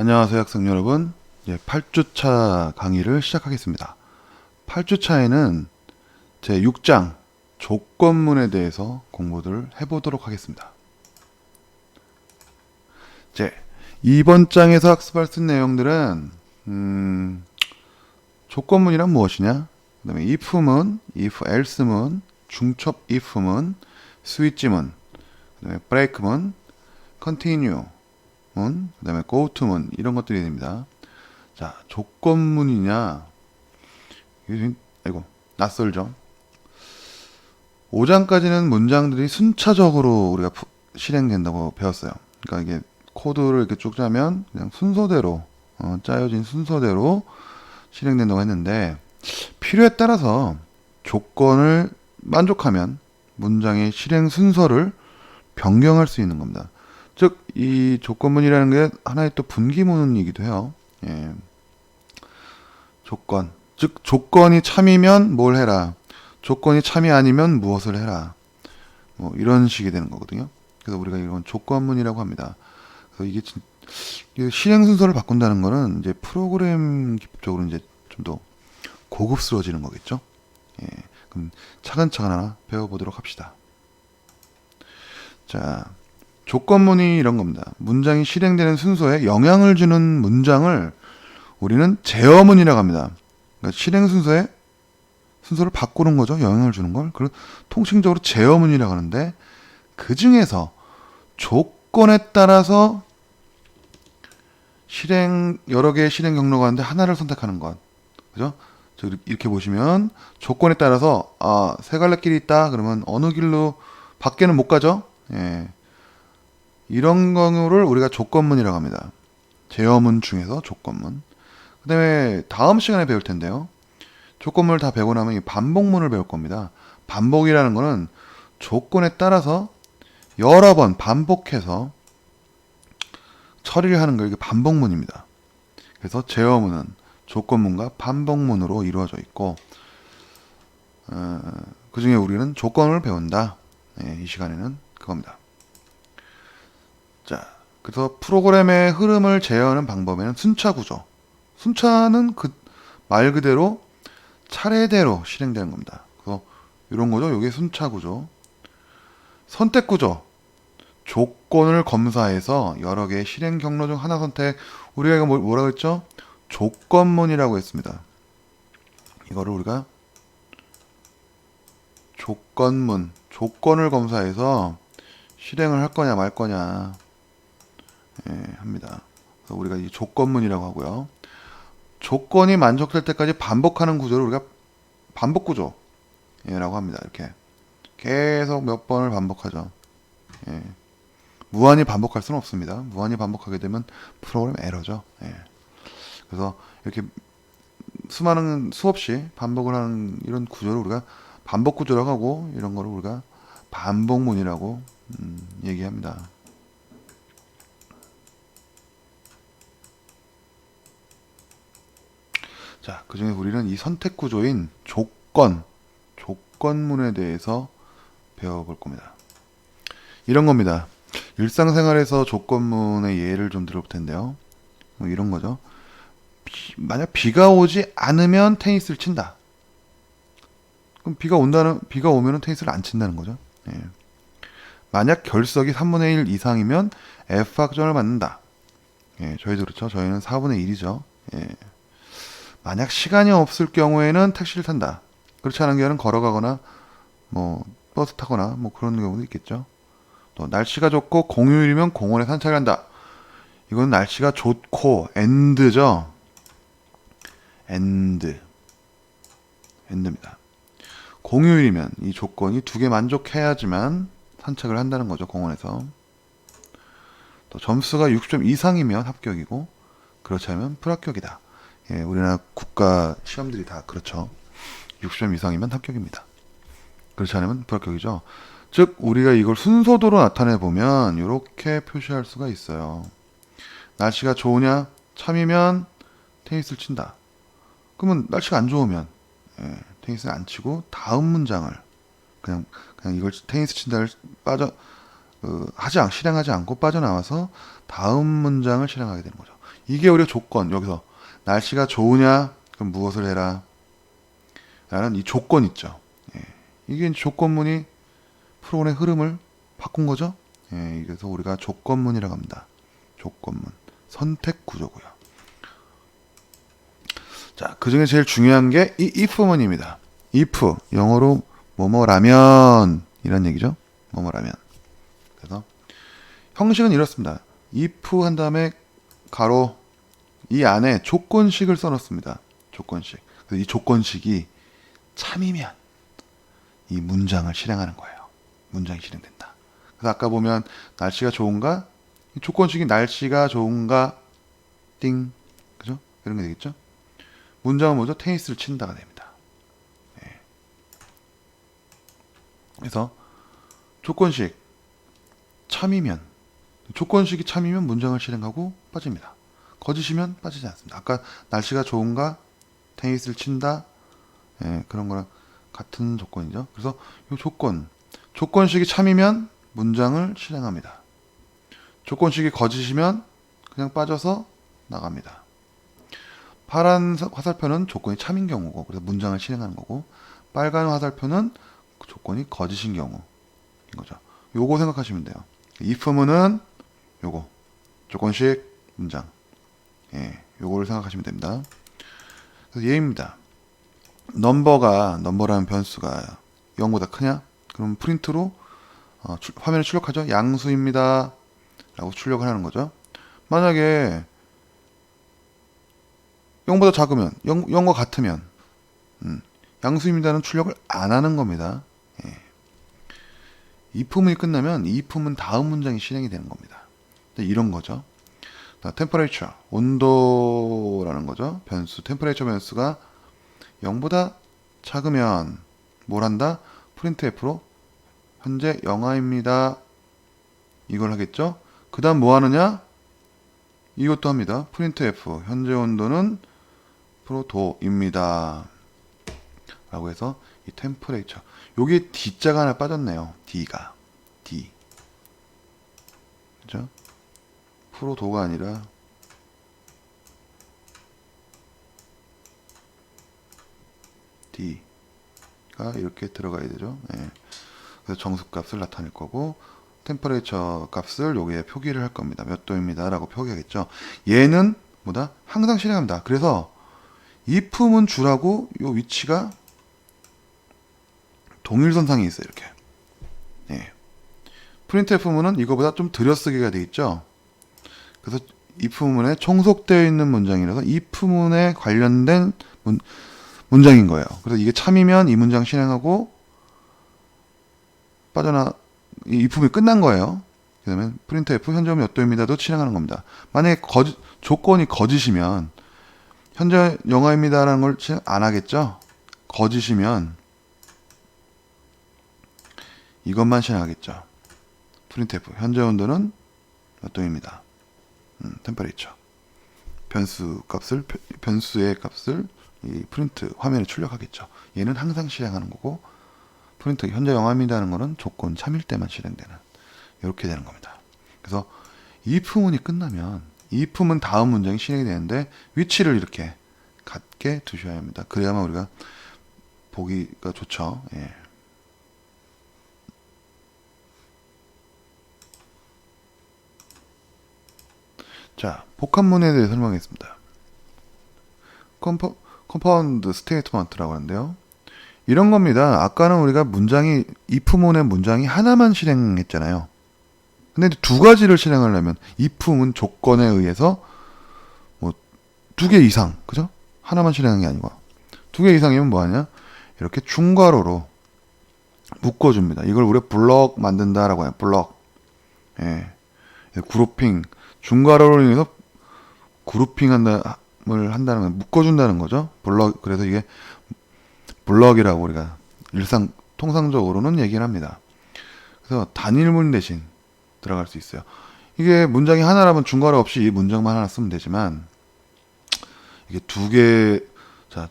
안녕하세요 학생 여러분. 8주차 강의를 시작하겠습니다. 8주차에는 제 6장 조건문에 대해서 공부를 해보도록 하겠습니다. 이제 이번 장에서 학습할 수 있는 내용들은 조건문이란 무엇이냐, 그 다음에 if문, if else문, 중첩 if문, 스위치문, 그 다음에 break문, continue 문, 그 다음에 go to 문, 이런 것들이 됩니다. 자, 조건문이냐, 아이고 낯설죠. 5장까지는 문장들이 순차적으로 우리가 실행된다고 배웠어요. 그러니까 이게 코드를 이렇게 쭉 짜면 그냥 순서대로 짜여진 순서대로 실행된다고 했는데, 필요에 따라서 조건을 만족하면 문장의 실행 순서를 변경할 수 있는 겁니다. 즉, 이 조건문이라는 게 하나의 또 분기문이기도 해요. 예. 조건. 즉, 조건이 참이면 뭘 해라. 조건이 참이 아니면 무엇을 해라. 뭐, 이런 식이 되는 거거든요. 그래서 우리가 이건 조건문이라고 합니다. 그래서 이게 실행 순서를 바꾼다는 거는 이제 프로그램 기법적으로 이제 좀 더 고급스러워지는 거겠죠. 예. 그럼 차근차근 하나 배워보도록 합시다. 자, 조건문이 이런 겁니다. 문장이 실행되는 순서에 영향을 주는 문장을 우리는 제어문이라고 합니다. 그러니까 실행 순서를 바꾸는 거죠. 영향을 주는 걸. 그걸 통칭적으로 제어문이라고 하는데, 그 중에서 조건에 따라서 여러 개의 실행 경로가 있는데 하나를 선택하는 것. 그죠? 이렇게 보시면 조건에 따라서 세 갈래 길이 있다. 그러면 어느 길로 밖에는 못 가죠? 예. 이런 경우를 우리가 조건문이라고 합니다. 제어문 중에서 조건문. 그 다음에 다음 시간에 배울 텐데요. 조건문을 다 배우고 나면 이 반복문을 배울 겁니다. 반복이라는 거는 조건에 따라서 여러 번 반복해서 처리를 하는 거, 이게 반복문입니다. 그래서 제어문은 조건문과 반복문으로 이루어져 있고, 그 중에 우리는 조건을 배운다. 네, 이 시간에는 그겁니다. 자, 그래서 프로그램의 흐름을 제어하는 방법에는 순차 구조. 순차는 그 말 그대로 차례대로 실행되는 겁니다. 그래서 이런 거죠. 이게 순차 구조. 선택 구조. 조건을 검사해서 여러 개의 실행 경로 중 하나 선택. 우리가 이거 뭐라고 했죠? 조건문이라고 했습니다. 이거를 우리가 조건문, 조건을 검사해서 실행을 할 거냐 말 거냐 합니다. 그래서 우리가 이 조건문이라고 하고요. 조건이 만족될 때까지 반복하는 구조를 우리가 반복 구조라고 합니다. 이렇게 계속 몇 번을 반복하죠. 예. 무한히 반복할 수는 없습니다. 무한히 반복하게 되면 프로그램 에러죠. 예. 그래서 이렇게 수없이 반복을 하는 이런 구조를 우리가 반복 구조라고 하고, 이런 거를 우리가 반복문이라고 얘기합니다. 자, 그 중에 우리는 이 선택 구조인 조건문에 대해서 배워볼 겁니다. 이런 겁니다. 일상생활에서 조건문의 예를 좀 들어볼 텐데요. 뭐 이런 거죠. 만약 비가 오지 않으면 테니스를 친다. 그럼 비가 오면은 테니스를 안 친다는 거죠. 예. 만약 결석이 3분의 1 이상이면 F학점을 받는다. 예, 저희도 그렇죠. 저희는 4분의 1이죠. 예. 만약 시간이 없을 경우에는 택시를 탄다. 그렇지 않은 경우는 걸어가거나 뭐 버스 타거나 뭐 그런 경우도 있겠죠. 또 날씨가 좋고 공휴일이면 공원에 산책을 한다. 이건 날씨가 좋고 엔드죠. 엔드입니다. 공휴일이면 이 조건이 두 개 만족해야지만 산책을 한다는 거죠. 공원에서. 또 점수가 60점 이상이면 합격이고, 그렇지 않으면 불합격이다. 예, 우리나라 국가 시험들이 다 그렇죠. 60점 이상이면 합격입니다. 그렇지 않으면 불합격이죠. 즉, 우리가 이걸 순서도로 나타내 보면 이렇게 표시할 수가 있어요. 날씨가 좋으냐? 참이면 테니스를 친다. 그러면 날씨가 안 좋으면 테니스를 안 치고 다음 문장을 그냥 이걸 테니스 친다를 실행하지 않고 빠져나와서 다음 문장을 실행하게 되는 거죠. 이게 우리가 조건. 여기서 날씨가 좋으냐? 그럼 무엇을 해라? 라는 이 조건 있죠. 예. 이게 조건문이 프로그램의 흐름을 바꾼 거죠. 예. 그래서 우리가 조건문이라고 합니다. 조건문. 선택 구조고요. 자, 그 중에 제일 중요한 게 이 if문입니다. if, 영어로 뭐뭐라면 이런 얘기죠. 뭐뭐라면. 그래서 형식은 이렇습니다. if 한 다음에 가로 이 안에 조건식을 써놓습니다. 조건식. 그래서 이 조건식이 참이면 이 문장을 실행하는 거예요. 문장이 실행된다. 그래서 아까 보면 날씨가 좋은가? 이 조건식이 날씨가 좋은가? 띵. 그죠? 이런 게 되겠죠? 문장은 뭐죠? 테니스를 친다가 됩니다. 네. 그래서 조건식 참이면 조건식이 참이면 문장을 실행하고 빠집니다. 거짓이면 빠지지 않습니다. 아까 날씨가 좋은가? 테니스를 친다? 예, 그런 거랑 같은 조건이죠. 그래서 이 조건식이 참이면 문장을 실행합니다. 조건식이 거짓이면 그냥 빠져서 나갑니다. 파란 화살표는 조건이 참인 경우고 그래서 문장을 실행하는 거고 빨간 화살표는 조건이 거짓인 경우인 거죠. 요거 생각하시면 돼요. if문은 요거 조건식 문장 예, 요거를 생각하시면 됩니다. 그래서 예입니다. 넘버라는 변수가 0보다 크냐? 그럼 프린트로 화면에 출력하죠. 양수입니다. 라고 출력을 하는 거죠. 만약에 0보다 작으면 0과 같으면 양수입니다는 출력을 안 하는 겁니다. 예. if문이 끝나면 if문 다음 문장이 실행이 되는 겁니다. 이런 거죠. temperature, 온도라는 거죠. 변수, temperature 변수가 0보다 작으면 뭘 한다? printf로 현재 영하입니다. 이걸 하겠죠. 그 다음 뭐 하느냐? 이것도 합니다. printf 현재 온도는 도입니다. 라고 해서 이 temperature 요게 D자가 하나 빠졌네요. D가 D 그죠? 도가 아니라 D가 이렇게 들어가야 되죠. 예. 그래서 정수값을 나타낼 거고 템퍼레이처 값을 여기에 표기를 할 겁니다. 몇 도입니다 라고 표기하겠죠. 얘는 뭐다? 항상 실행합니다. 그래서 if문 줄하고 요 위치가 동일선상에 있어요. 이렇게 예. printf문은 이거보다 좀 들여쓰기가 돼 있죠. 그래서 if문에 총속되어 있는 문장이라서 if문에 관련된 문장인 거예요. 그래서 이게 참이면 이 문장 실행하고 이 if문이 끝난 거예요. 그러면 printf 현재 온도 몇 도입니다도 실행하는 겁니다. 만약에 조건이 거짓이면 현재 영하입니다라는 걸 실행 안 하겠죠. 거짓이면 이것만 실행하겠죠. printf 현재 온도는 몇 도입니다. temperature 변수의 값을 이 프린트 화면에 출력하겠죠. 얘는 항상 실행하는 거고 프린트 현재 영하입니다 하는 거는 조건 참일 때만 실행되는 이렇게 되는 겁니다. 그래서 if문이 끝나면 if문 다음 문장이 실행이 되는데 위치를 이렇게 같게 두셔야 합니다. 그래야만 우리가 보기가 좋죠. 예. 자, 복합문에 대해 설명하겠습니다. 컴파운드 스테이트먼트라고 하는데요. 이런 겁니다. 아까는 우리가 if문의 문장이 하나만 실행했잖아요. 근데 두 가지를 실행하려면 if문 조건에 의해서 뭐 두 개 이상, 그죠? 하나만 실행한 게 아니고 두 개 이상이면 뭐 하냐? 이렇게 중괄호로 묶어줍니다. 이걸 우리가 블럭 만든다라고 해요. 블럭. 예. 그룹핑. 중괄호로 인해서 그룹핑을 한다는 건 묶어준다는 거죠. 블럭. 그래서 이게 블럭이라고 우리가 통상적으로는 얘기를 합니다. 그래서 단일문 대신 들어갈 수 있어요. 이게 문장이 하나라면 중괄호 없이 이 문장만 하나 쓰면 되지만 이게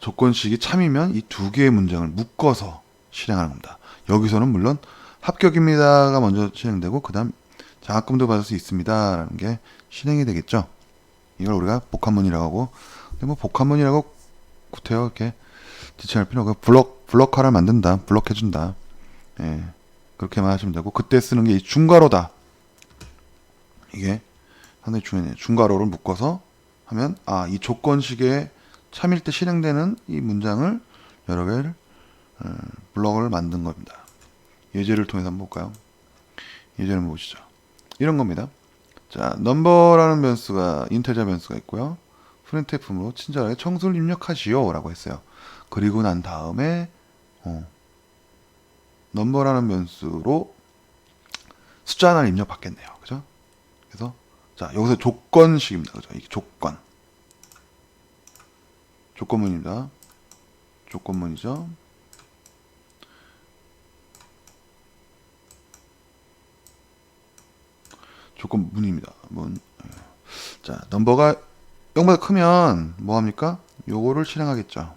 조건식이 참이면 이 두 개의 문장을 묶어서 실행하는 겁니다. 여기서는 물론 합격입니다가 먼저 실행되고 그 다음 장학금도 받을 수 있습니다 라는 게 실행이 되겠죠. 이걸 우리가 복합문이라고 하고, 근데 뭐 복합문이라고 구태여 이렇게 지칭할 필요 없고, 블럭화를 만든다, 블럭해준다. 예, 그렇게만 하시면 되고, 그때 쓰는 게 이 중괄호다. 이게 상당히 중요해요. 중괄호를 묶어서 하면, 아, 이 조건식의 참일 때 실행되는 이 문장을 여러 개를 블럭을 만든 겁니다. 예제를 통해서 한번 볼까요? 예제를 한번 보시죠. 이런 겁니다. 자, 넘버라는 변수가 인테저 변수가 있고요. 프린트F으로 친절하게 청수를 입력하시오 라고 했어요. 그리고 난 다음에 넘버라는 변수로 숫자 하나를 입력받겠네요. 그죠? 그래서 자, 여기서 조건식입니다. 그죠? 이게 조건문입니다. 조건문이죠. 조건문입니다. 문. 자, 넘버가 0보다 크면 뭐 합니까? 요거를 실행하겠죠.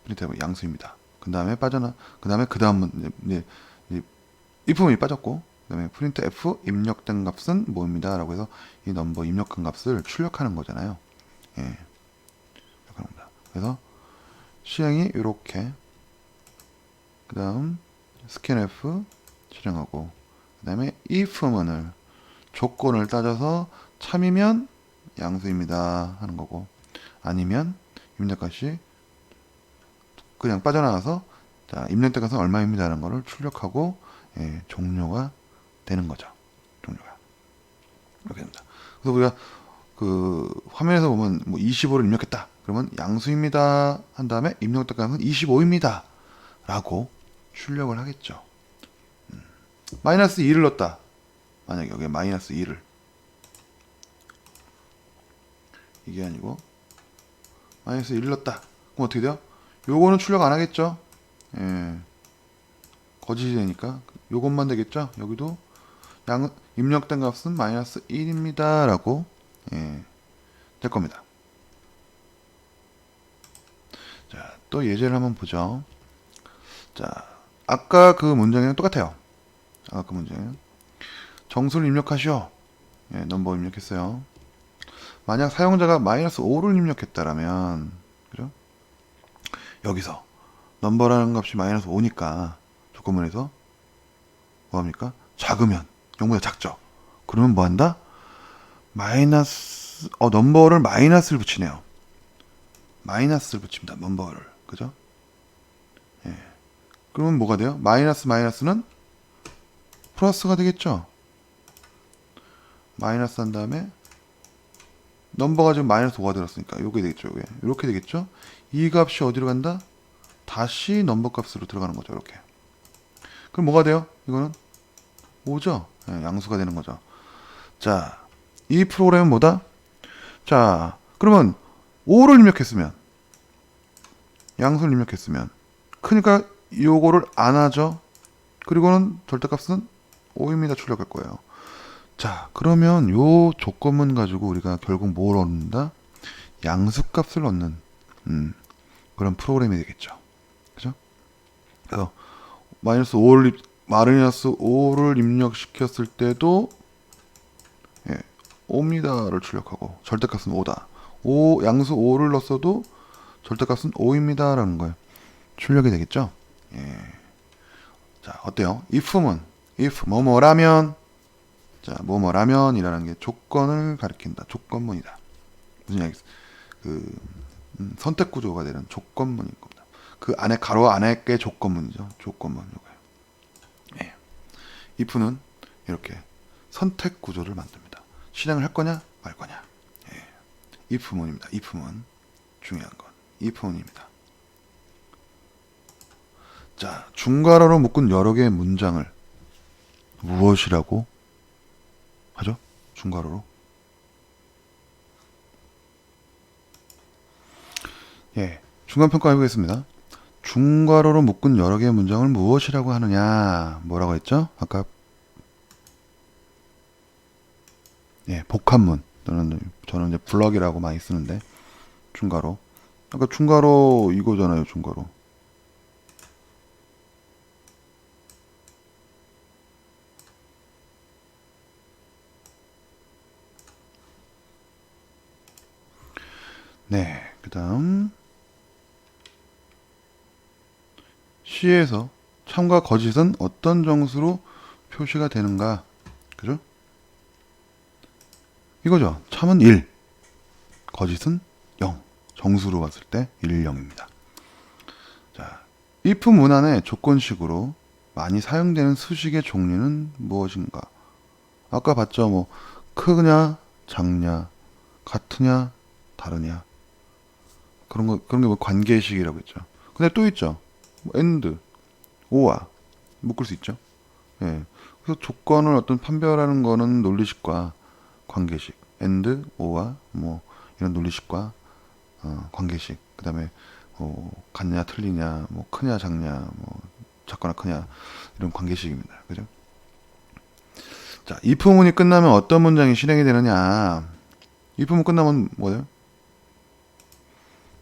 프린트F 양수입니다. 그 다음에 그 다음 if문이 빠졌고, 그 다음에 printf 입력된 값은 뭐입니다 라고 해서 이 넘버 입력한 값을 출력하는 거잖아요. 예, 그래서 실행이 이렇게, 그 다음 scanf 실행하고, 그 다음에 if문을 조건을 따져서 참이면 양수입니다 하는 거고, 아니면 입력값이 그냥 빠져나가서, 자, 입력된 값은 얼마입니다 라는 거를 출력하고, 예, 종료가 되는 거죠. 종료가 이렇게 됩니다. 그래서 우리가 그 화면에서 보면 뭐 25를 입력했다 그러면 양수입니다 한 다음에 입력된 값은 25입니다 라고 출력을 하겠죠. 마이너스 2를 넣었다. 만약에 여기에 마이너스 2를, 이게 아니고 마이너스 1을 넣었다. 그럼 어떻게 돼요? 요거는 출력 안 하겠죠. 예, 거짓이 되니까 요것만 되겠죠. 여기도 입력된 값은 마이너스 1입니다 라고, 예, 될 겁니다. 자, 또 예제를 한번 보죠. 자, 아까 그 문장이랑 똑같아요. 아까 그 문장 정수를 입력하시오. 예, 넘버 입력했어요. 만약 사용자가 마이너스 5를 입력했다라면, 그죠? 여기서 넘버라는 값이 마이너스 5니까 조건문에서 뭐합니까? 작으면 0보다 작죠. 그러면 뭐한다? 넘버를 마이너스를 붙이네요. 마이너스를 붙입니다. 넘버를, 그죠? 예. 그러면 뭐가 돼요? 마이너스는 플러스가 되겠죠. 마이너스 한 다음에 넘버가 지금 마이너스 5가 들었으니까 요게 되겠죠. 요게 이렇게 되겠죠. 이 값이 어디로 간다? 다시 넘버 값으로 들어가는 거죠. 이렇게. 그럼 뭐가 돼요? 이거는 5죠. 예, 양수가 되는 거죠. 자, 이 프로그램은 뭐다? 자, 그러면 5를 입력했으면, 양수를 입력했으면, 그러니까 요거를 안 하죠. 그리고는 절대값은 5입니다 출력할 거예요. 자, 그러면 요 조건문 가지고 우리가 결국 뭘 얻는다? 양수값을 얻는 그런 프로그램이 되겠죠. 그죠? 그래서 마이너스 5를 입력시켰을 때도, 예, 5입니다를 출력하고 절대값은 5다. 양수 5를 넣었어도 절대값은 5입니다 라는 거예요. 출력이 되겠죠? 예. 자, 어때요? if 뭐뭐라면, 자, 뭐뭐라면이라는 게 조건을 가리킨다. 조건문이다. 무슨 얘기? 선택 구조가 되는 조건문인 겁니다. 그 안에 가로 안에 게 조건문이죠. 조건문 요거예요. 예. if는 이렇게 선택 구조를 만듭니다. 실행을 할 거냐 말 거냐. 예. if문입니다. if문 중요한 건 if문입니다. 자, 중괄호로 묶은 여러 개의 문장을 무엇이라고 하죠? 중괄호로. 예, 중간평가 해보겠습니다. 중괄호로 묶은 여러 개의 문장을 무엇이라고 하느냐? 뭐라고 했죠? 아까 예, 복합문 또는 저는 이제 블럭이라고 많이 쓰는데 중괄호. 아까 중괄호 이거잖아요. 중괄호. 네, 그 다음 C에서 참과 거짓은 어떤 정수로 표시가 되는가? 그죠? 이거죠. 참은 1, 거짓은 0. 정수로 봤을 때 1, 0입니다. 자, if 문안의 조건식으로 많이 사용되는 수식의 종류는 무엇인가? 아까 봤죠. 뭐 크냐, 작냐, 같으냐, 다르냐. 그런 게 뭐 관계식이라고 했죠. 근데 또 있죠. 뭐 and, or와 묶을 수 있죠. 예. 그래서 조건을 어떤 판별하는 거는 논리식과 관계식, and, or와 뭐 이런 논리식과 관계식, 그다음에 같냐 틀리냐, 뭐 크냐 작냐, 뭐 작거나 크냐 이런 관계식입니다. 그죠? 자, if 문이 끝나면 어떤 문장이 실행이 되느냐? if 문 끝나면 뭐예요?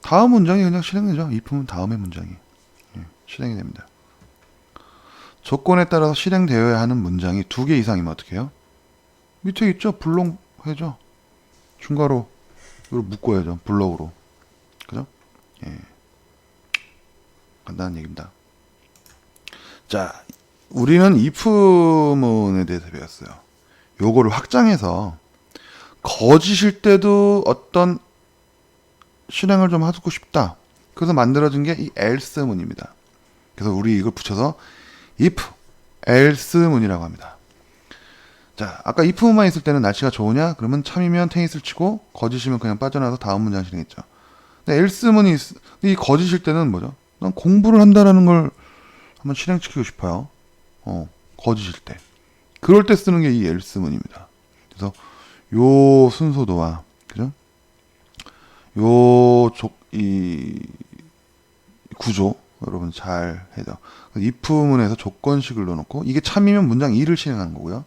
다음 문장이 그냥 실행되죠. if 문 다음의 문장이 실행이 됩니다. 조건에 따라서 실행되어야 하는 문장이 2개 이상이면 어떻게 해요? 밑에 있죠. 불록해죠. 중괄호 이걸 묶어야죠. 블럭으로. 그죠? 예. 간단한 얘기입니다. 자, 우리는 if문에 대해서 배웠어요. 요거를 확장해서 거짓일 때도 어떤 실행을 좀 하고 싶다. 그래서 만들어진 게 이 else문입니다. 그래서 우리 이걸 붙여서 if, else문이라고 합니다. 자, 아까 if문만 있을 때는 날씨가 좋으냐? 그러면 참이면 테니스를 치고 거짓이면 그냥 빠져나와서 다음 문장 실행했죠. 근데 else문이 이 거짓일 때는 뭐죠? 난 공부를 한다라는 걸 한번 실행시키고 싶어요. 거짓일 때. 그럴 때 쓰는 게 이 else문입니다. 그래서 요 순서도와 그죠? 이 구조 여러분 잘 해야 돼요. if문에서 조건식을 넣어놓고 이게 참이면 문장 2를 실행하는 거고요.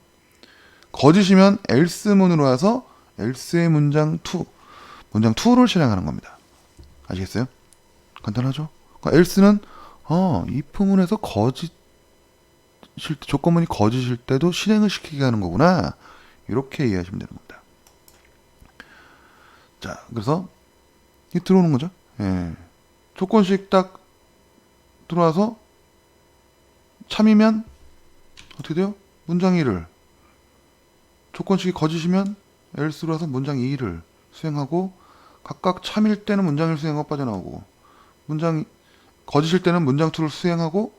거짓이면 else문으로 와서 else의 문장 2를 실행하는 겁니다. 아시겠어요? 간단하죠? 그러니까 else는 if문에서 조건문이 거짓일 때도 실행을 시키게 하는 거구나. 이렇게 이해하시면 되는 겁니다. 자, 그래서 이 들어오는 거죠. 예. 조건식 딱 들어와서 참이면 어떻게 돼요? 문장 1을 조건식이 거짓이면 else로 와서 문장 2를 수행하고 각각 참일 때는 문장 1 수행하고 빠져나오고 문장 거짓일 때는 문장 2를 수행하고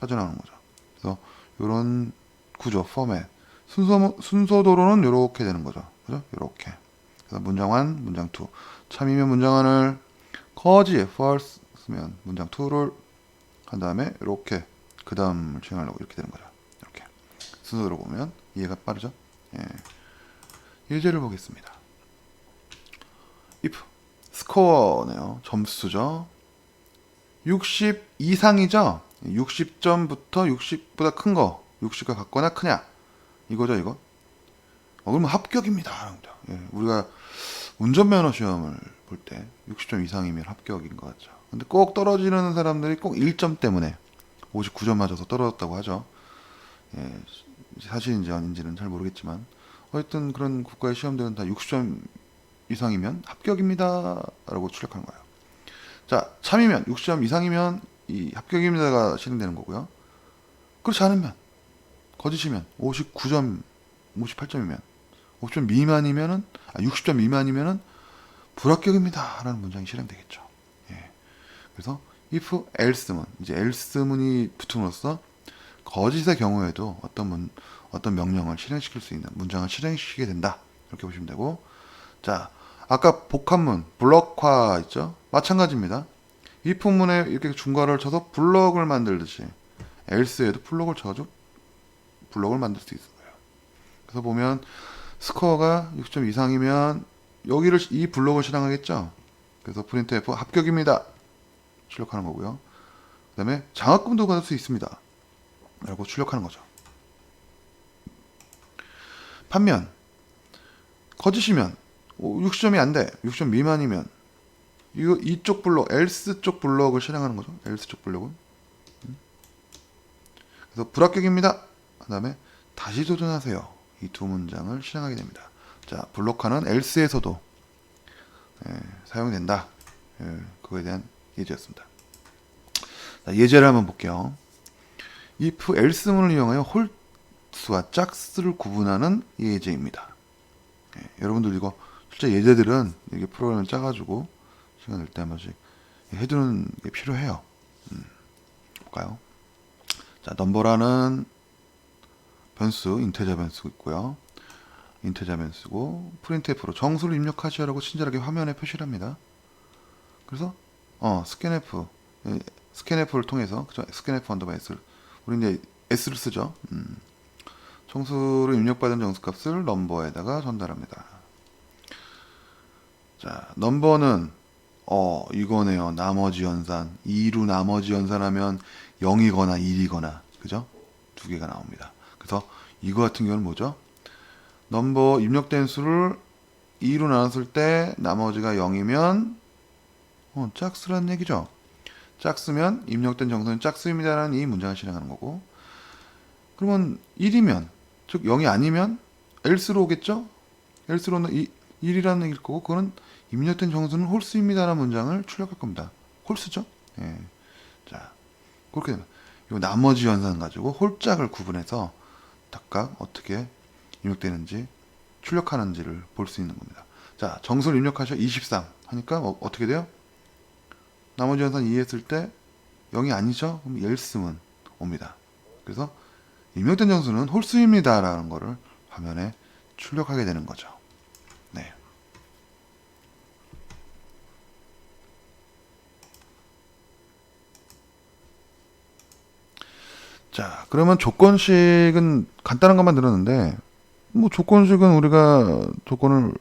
빠져나오는 거죠. 그래서 이런 구조, 포맷 순서도로는 이렇게 되는 거죠. 그죠? 이렇게. 그래서 문장 1, 문장 2 참이면 문장 1을 거짓, false면 문장 2를 한 다음에 이렇게 그 다음을 수행하려고 이렇게 되는 거죠. 이렇게 순서로 보면 이해가 빠르죠? 예. 예제를 보겠습니다. if 스코어네요. 점수죠. 60 이상이죠. 60점부터 60보다 큰 거, 60과 같거나 크냐 이거죠, 이거. 그러면 합격입니다. 예, 우리가 운전면허 시험을 볼 때 60점 이상이면 합격인 것 같죠. 근데 꼭 떨어지는 사람들이 꼭 1점 때문에 59점 맞아서 떨어졌다고 하죠. 예, 사실인지 아닌지는 잘 모르겠지만 하여튼 그런 국가의 시험들은 다 60점 이상이면 합격입니다 라고 출력하는 거예요. 자, 참이면 60점 이상이면 이 합격입니다가 실행되는 거고요. 그렇지 않으면 거짓이면 59점 58점이면 50점 미만이면은 60점 미만이면은 불합격입니다 라는 문장이 실행되겠죠. 예. 그래서 if else문 이제 else문이 붙음으로써 거짓의 경우에도 어떤 명령을 실행시킬 수 있는 문장을 실행시키게 된다 이렇게 보시면 되고, 자 아까 복합문 블럭화 있죠. 마찬가지입니다. if 문에 이렇게 중괄호를 쳐서 블럭을 만들듯이 else에도 블럭을 쳐가지고 블럭을 만들 수 있어요. 그래서 보면 스코어가 60점 이상이면 여기를 이 블럭을 실행하겠죠. 그래서 printf 합격입니다 출력하는 거고요. 그 다음에 장학금도 받을 수 있습니다 라고 출력하는 거죠. 반면 거짓이면 60점이 안 돼. 60점 미만이면 이쪽 블럭 else 쪽 블럭을 실행하는 거죠. else 쪽 블럭은. 그래서 불합격입니다. 그 다음에 다시 도전하세요. 이 두 문장을 실행하게 됩니다. 자, 블록화는 else에서도 사용된다. 그거에 대한 예제였습니다. 자, 예제를 한번 볼게요. if else문을 이용하여 홀수와 짝수를 구분하는 예제입니다. 여러분들 이거 실제 예제들은 이게 프로그램을 짜가지고 시간 될 때 한 번씩 해두는 게 필요해요. 볼까요? 자, 넘버라는 변수, 인테저 변수 있고요. 인테저 변수고 printf로 정수를 입력하시라고 친절하게 화면에 표시를 합니다. 그래서 scanf, scanf를 통해서 그죠? scanf 언더바 s, 우리 이제 s를 쓰죠. 정수를 입력받은 정수값을 넘버에다가 전달합니다. 자, 넘버는 이거네요. 나머지 연산. 2로 나머지 연산하면 0이거나 1이거나 그죠? 두 개가 나옵니다. 그래서 이거 같은 경우는 뭐죠? 넘버 입력된 수를 2로 나눴을 때 나머지가 0이면 짝수라는 얘기죠. 짝수면 입력된 정수는 짝수입니다라는 이 문장을 실행하는 거고, 그러면 1이면 즉 0이 아니면 else로 오겠죠? else로는 1이라는 얘기일 거고, 그거는 입력된 정수는 홀수입니다라는 문장을 출력할 겁니다. 홀수죠? 예. 자, 그렇게 되면 이 나머지 연산 가지고 홀짝을 구분해서 각각 어떻게 입력되는지 출력하는지를 볼 수 있는 겁니다. 자, 정수를 입력하셔 23 하니까 어떻게 돼요? 나머지 연산 2 했을 때 0이 아니죠? 그럼 else문 옵니다. 그래서 입력된 정수는 홀수입니다 라는 거를 화면에 출력하게 되는 거죠. 네. 자, 그러면 조건식은 간단한 것만 들었는데, 뭐 조건식은 우리가 조건을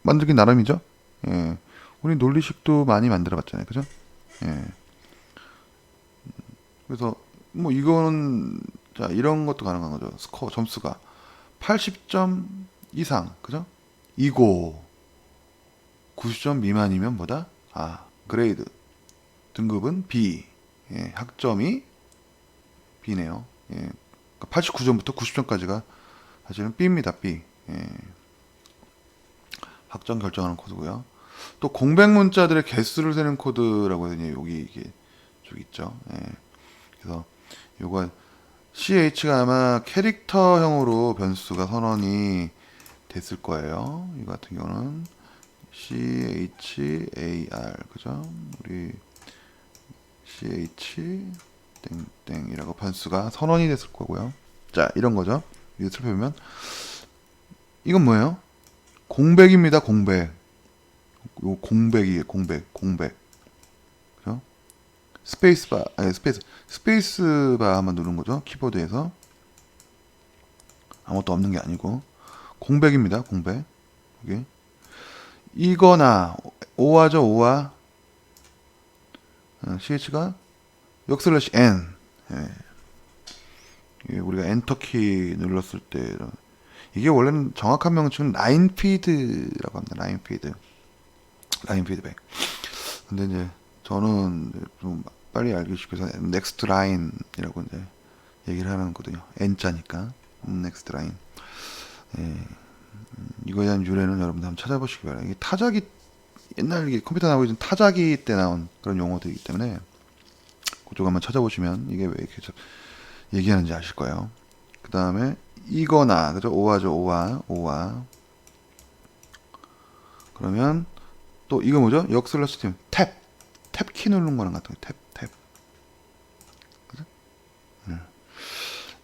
만들기 나름이죠. 예. 우리 논리식도 많이 만들어 봤잖아요. 그죠? 예. 그래서 뭐 이거는 자, 이런 것도 가능한 거죠. 스코어 점수가 80점 이상, 그죠? 이고 90점 미만이면 뭐다? 그레이드 등급은 B. 예, 학점이 B네요. 예, 89점부터 90점까지가 사실은 B입니다. B. 예, 학점 결정하는 코드고요. 또 공백 문자들의 개수를 세는 코드라고 해서 여기 이게 쭉 있죠. 예, 그래서 요거 CH가 아마 캐릭터형으로 변수가 선언이 됐을 거예요. 이 같은 경우는 CHAR, 그죠? 우리 CH 땡땡이라고 변수가 선언이 됐을 거고요. 자, 이런 거죠. 이거 살펴보면 이건 뭐예요? 공백입니다. 공백. 요 공백이에요. 공백. 그죠? 스페이스바, 스페이스바만 누른 거죠. 키보드에서 아무것도 없는 게 아니고 공백입니다. 공백. 여기 이거나 오화죠. 오화. ch가 역슬래시 n. 예. 우리가 엔터키 눌렀을 때 이게 원래는 정확한 명칭은 라인 피드라고 합니다. 라인 피드백. 근데 이제 저는 좀 빨리 알기 싶어서 넥스트 라인이라고 이제 얘기를 하는 거거든요. n자니까 넥스트 라인. 예. 이거에 대한 유래는 여러분들 한번 찾아보시기 바랍니다. 이게 타자기, 옛날 이게 컴퓨터 나오기 전 타자기 때 나온 그런 용어들이기 때문에 그쪽 한번 찾아보시면 이게 왜 이렇게 얘기하는지 아실 거예요. 그 다음에 이거나, 그죠? 오화죠. 오화. 그러면 또 이거 뭐죠? 역슬래시 팀 탭키 누른 거랑 같은 거. 탭. 그죠?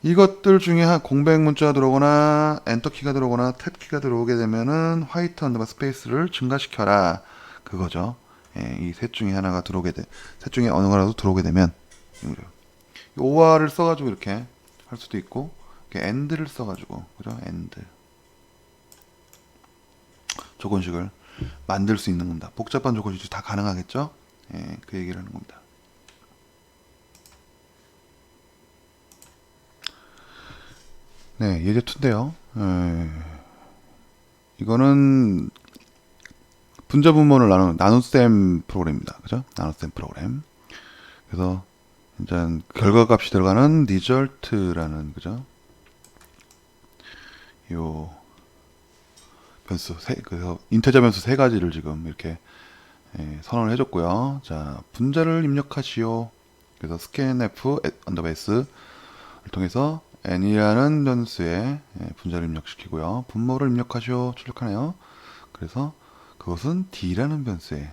이것들 중에 한 공백 문자가 들어오거나 엔터키가 들어오거나 탭키가 들어오게 되면은 화이트 언더바 스페이스를 증가시켜라, 그거죠. 예, 이 셋 중에 하나가 셋 중에 어느 거라도 들어오게 되면 오화를 써가지고 이렇게 할 수도 있고, 이렇게 end를 써가지고, 그죠? end 조건식을 만들 수 있는 겁니다. 복잡한 조건식도 다 가능하겠죠? 예, 그 얘기를 하는 겁니다. 네, 예제 2인데요. 이거는 분자 분모를 나눗셈 프로그램입니다. 그죠? 나눗셈 프로그램. 그래서 일단 결과값이 들어가는 result라는, 그죠? 요 그래서 인테저 변수 세 가지를 지금 이렇게 선언을 해줬고요. 자, 분자를 입력하시오. 그래서 scanf s 를 통해서 n이라는 변수에 분자를 입력시키고요. 분모를 입력하시오. 출력하네요. 그래서 그것은 d라는 변수에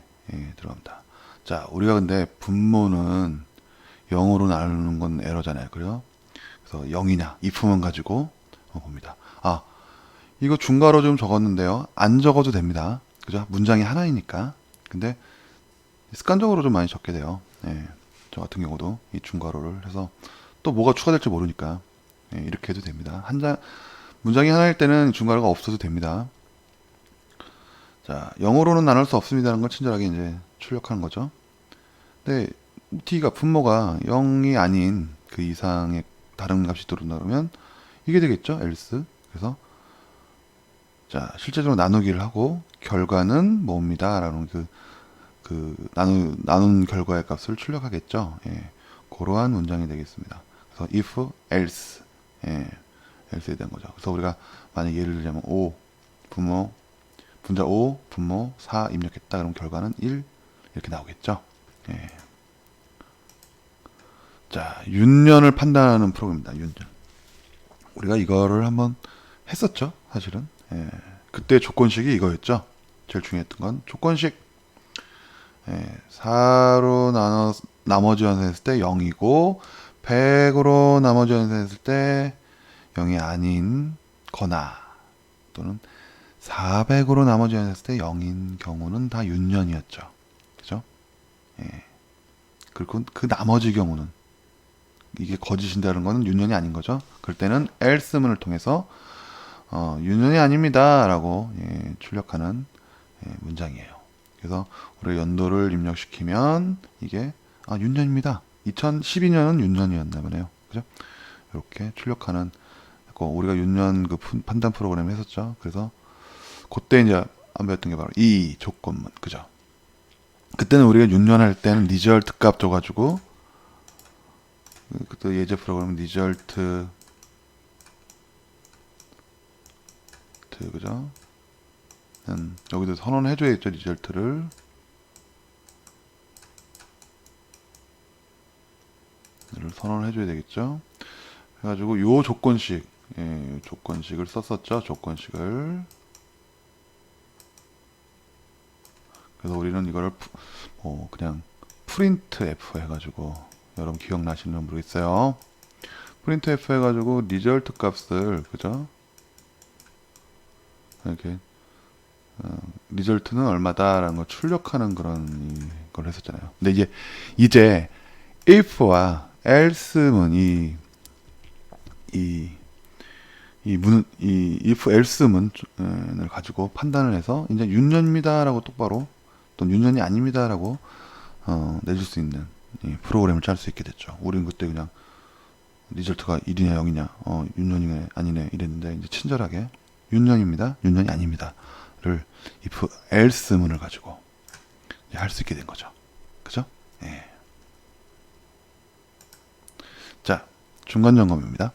들어갑니다. 자, 우리가 근데 분모는 0으로 나누는 건 에러잖아요. 그래요? 그래서 0이냐, if만 가지고 봅니다. 아, 이거 중괄호 좀 적었는데요. 안 적어도 됩니다. 그죠? 문장이 하나이니까. 근데 습관적으로 좀 많이 적게 돼요. 저 같은 경우도 이 중괄호를 해서 또 뭐가 추가될지 모르니까 이렇게 해도 됩니다. 문장이 하나일 때는 중괄호가 없어도 됩니다. 자, 0으로는 나눌 수 없습니다라는 걸 친절하게 이제 출력하는 거죠. 근데 t가 분모가 0이 아닌 그 이상의 다른 값이 들어오면 이게 되겠죠. else. 그래서 자, 실제적으로 나누기를 하고 결과는 뭡니다. 라는 나눈 결과의 값을 출력하겠죠. 그러한 문장이 되겠습니다. 그래서 if, else, else에 대한 거죠. 그래서 우리가 만약 예를 들자면 5, 분자 5, 분모 4 입력했다. 그럼 결과는 1 이렇게 나오겠죠. 자, 윤년을 판단하는 프로그램입니다. 윤년. 우리가 이거를 한번 했었죠. 사실은. 그때 조건식이 이거였죠. 제일 중요했던 건 조건식. 4로 나머지 환산했을 때 0이고 100으로 나머지 환산했을 때 0이 아닌 거나 또는 400으로 나머지 환산했을 때 0인 경우는 다 윤년이었죠. 그죠? 그리고 그 나머지 경우는 이게 거짓인다는 거는 윤년이 아닌 거죠. 그럴 때는 else문을 통해서 윤년이 아닙니다 라고 출력하는 문장이에요. 그래서 우리가 연도를 입력시키면 이게 윤년입니다. 2012년은 윤년이었나 보네요. 그죠? 이렇게 출력하는 우리가 윤년 그 판단 프로그램 했었죠. 그래서 그때 이제 안 배웠던 게 바로 이 조건문. 그죠? 그때는 우리가 윤년할 때는 result 값 줘가지고 그때 예제 프로그램 result 그죠? 여기도 선언해줘야겠죠. 리절트를 선언해줘야 되겠죠. 그래가지고 요 조건식 조건식을 썼었죠. 조건식을. 그래서 우리는 이거를 그냥 printf 해가지고 여러분 기억나시는 분 모르겠어요. printf 해가지고 result 값을 그죠? 이렇게 리절트는 얼마다라는 걸 출력하는 그런 걸 했었잖아요. 근데 이제 if와 else문 if else문을 가지고 판단을 해서 이제 윤년입니다라고 똑바로 또 윤년이 아닙니다라고 내줄 수 있는 프로그램을 짤 수 있게 됐죠. 우리는 그때 그냥 리절트가 1이냐 0이냐 윤년이네 아니네 이랬는데 이제 친절하게 윤년입니다. 윤년이 아닙니다를 if else문을 가지고 할 수 있게 된 거죠. 그죠? 자, 중간 점검입니다.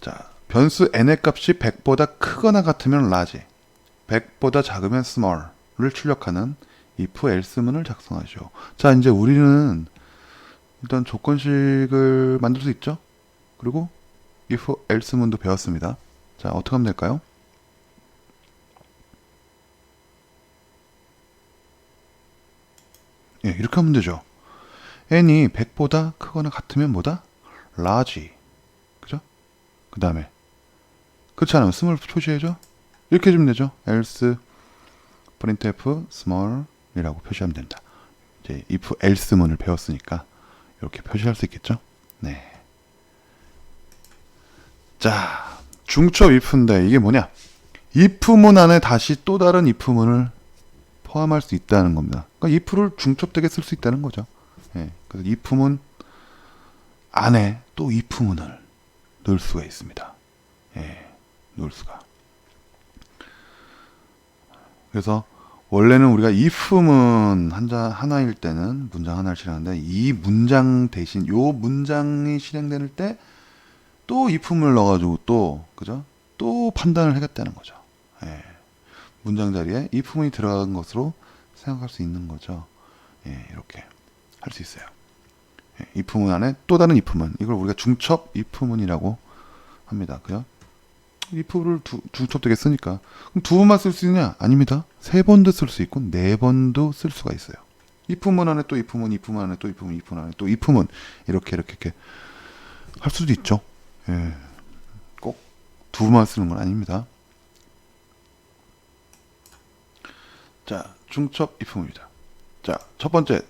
자, 변수 n의 값이 100보다 크거나 같으면 large, 100보다 작으면 small을 출력하는 if else문을 작성하시오. 자, 이제 우리는 일단 조건식을 만들 수 있죠. 그리고 if else문도 배웠습니다. 자, 어떻게 하면 될까요? 이렇게 하면 되죠. n이 100보다 크거나 같으면 뭐다? large. 그죠? 그 다음에 그렇지 않으면 small 표시해줘. 이렇게 해주면 되죠. else printf small 이라고 표시하면 된다. 이제 if else문을 배웠으니까 이렇게 표시할 수 있겠죠. 네. 자, 중첩 if인데 이게 뭐냐? if문 안에 다시 또 다른 if문을 포함할 수 있다는 겁니다. 그러니까 if를 중첩되게 쓸 수 있다는 거죠. 그래서 if문 안에 또 if문을 넣을 수가 있습니다. 넣을 수가. 그래서 원래는 우리가 if문 하나일 때는 문장 하나를 실행하는데 이 문장 대신 요 문장이 실행될 때 또 if문을 넣어가지고 또 그죠? 또 판단을 하겠다는 거죠. 문장 자리에 if문이 들어간 것으로 생각할 수 있는 거죠. 예, 이렇게 할 수 있어요. 예, if문 안에 또 다른 if문, 이걸 우리가 중첩 if문이라고 합니다. 그죠? if를 중첩되게 쓰니까 그럼 두 번만 쓸 수 있냐? 아닙니다. 세 번도 쓸 수 있고 네 번도 쓸 수가 있어요. if문 안에 또 if문, if문 안에 또 if문, if문 안에 또 if문, 이렇게 할 수도 있죠. 예, 꼭 두 번만 쓰는 건 아닙니다. 자, 중첩 if문입니다. 자, 첫 번째,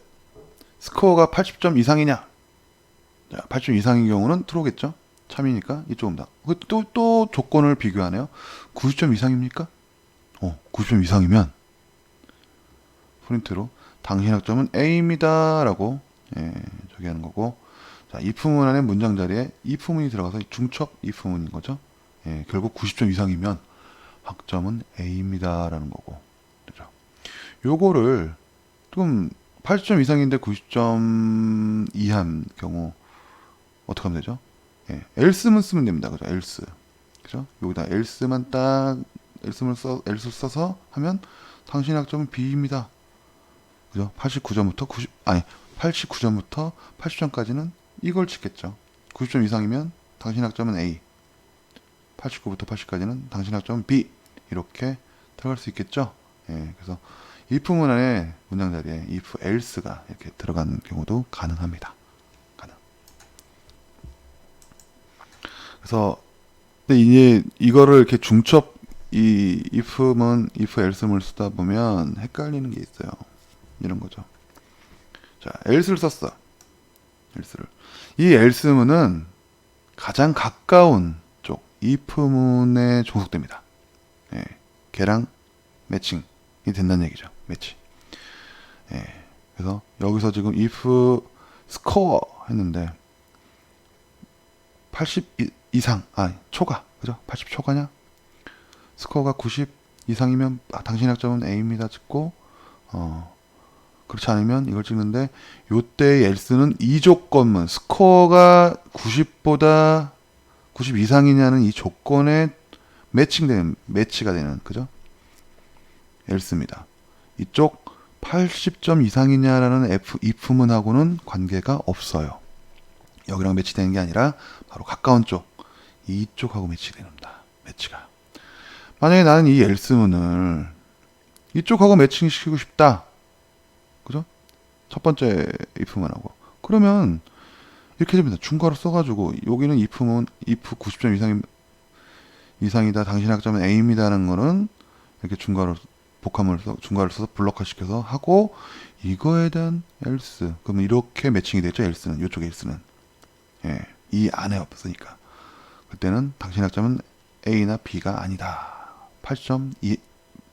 스코어가 80점 이상이냐? 자, 80점 이상인 경우는 true겠죠? 참이니까 이쪽입니다. 또 조건을 비교하네요. 90점 이상입니까? 90점 이상이면 프린트로 당신 학점은 A입니다 라고, 예, 저기 하는 거고, 자, if문 안에 문장 자리에 if문이 들어가서 중첩 if문인 거죠. 예, 결국 90점 이상이면 학점은 A입니다 라는 거고, 그죠? 요거를 좀 80점 이상인데 90점 이하인 경우 어떻게 하면 되죠? 예, else만 쓰면 됩니다. 그죠? else. 그죠? 여기다 else만 딱 else 써서 하면 당신의 학점은 B입니다. 그죠? 89점부터 80점까지는 이걸 찍겠죠. 90점 이상이면 당신 학점은 A. 89부터 80까지는 당신 학점은 B. 이렇게 들어갈 수 있겠죠. 예, 그래서 if문 안에 문장 자리에 if else가 이렇게 들어가는 경우도 가능합니다. 그래서 근데 이제 이거를 이렇게 중첩 이 if문, if else문을 쓰다 보면 헷갈리는 게 있어요. 이런 거죠. 자, else를 썼어. else를. 이 else문은 가장 가까운 쪽 if문에 종속됩니다. 예, 걔랑 매칭이 된다는 얘기죠. 매치. 예, 그래서 여기서 지금 if score 했는데 80 이상, 초과, 그죠? 80 초과냐? 스코어가 90 이상이면 당신 학점은 A입니다 찍고, 그렇지 않으면 이걸 찍는데, 요때의 else는 이 조건문, 스코어가 90보다 90 이상이냐는 이 조건에 매치가 되는, 그죠? else입니다. 이쪽 80점 이상이냐라는 if문하고는 관계가 없어요. 여기랑 매치되는 게 아니라 바로 가까운 쪽, 이쪽하고 매치됩니다. 매치가. 만약에 나는 이 else문을 이쪽하고 매칭시키고 싶다. 그죠? 첫 번째 if문하고. 그러면 이렇게 됩니다. 중괄호 써가지고 여기는 if문, if 90점 이상이다. 당신 학점은 A입니다라는 거는 이렇게 중괄호를 써서 블록화 시켜서 하고, 이거에 대한 else. 그러면 이렇게 매칭이 되죠. else는. 이쪽 else는. 예, 이 안에 없으니까. 그때는 당신 학점은 A나 B가 아니다. 8점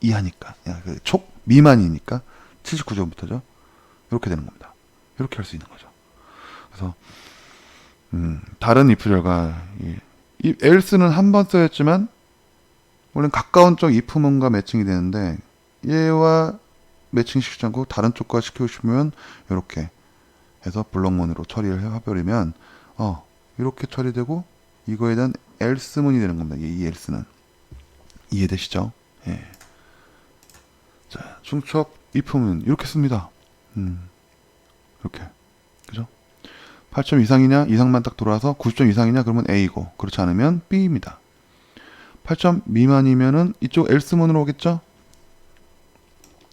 이하니까. 촉 미만이니까 79점부터죠. 이렇게 되는 겁니다. 이렇게 할 수 있는 거죠. 그래서 다른 if 절과 이 else는 한 번 써였지만 원래는 가까운 쪽 if문과 매칭이 되는데 얘와 매칭시키지 않고 다른 쪽과 시키고 싶으면 이렇게 해서 블록문으로 처리를 해버리면 이렇게 처리되고 이거에 대한 else문이 되는 겁니다. 이 else는. 이해되시죠? 예. 자, 중첩 if문 이렇게 씁니다. 이렇게. 그죠? 8점 이상이냐? 이상만 딱 돌아와서 90점 이상이냐? 그러면 A고, 그렇지 않으면 B입니다. 8점 미만이면은 이쪽 else문으로 오겠죠?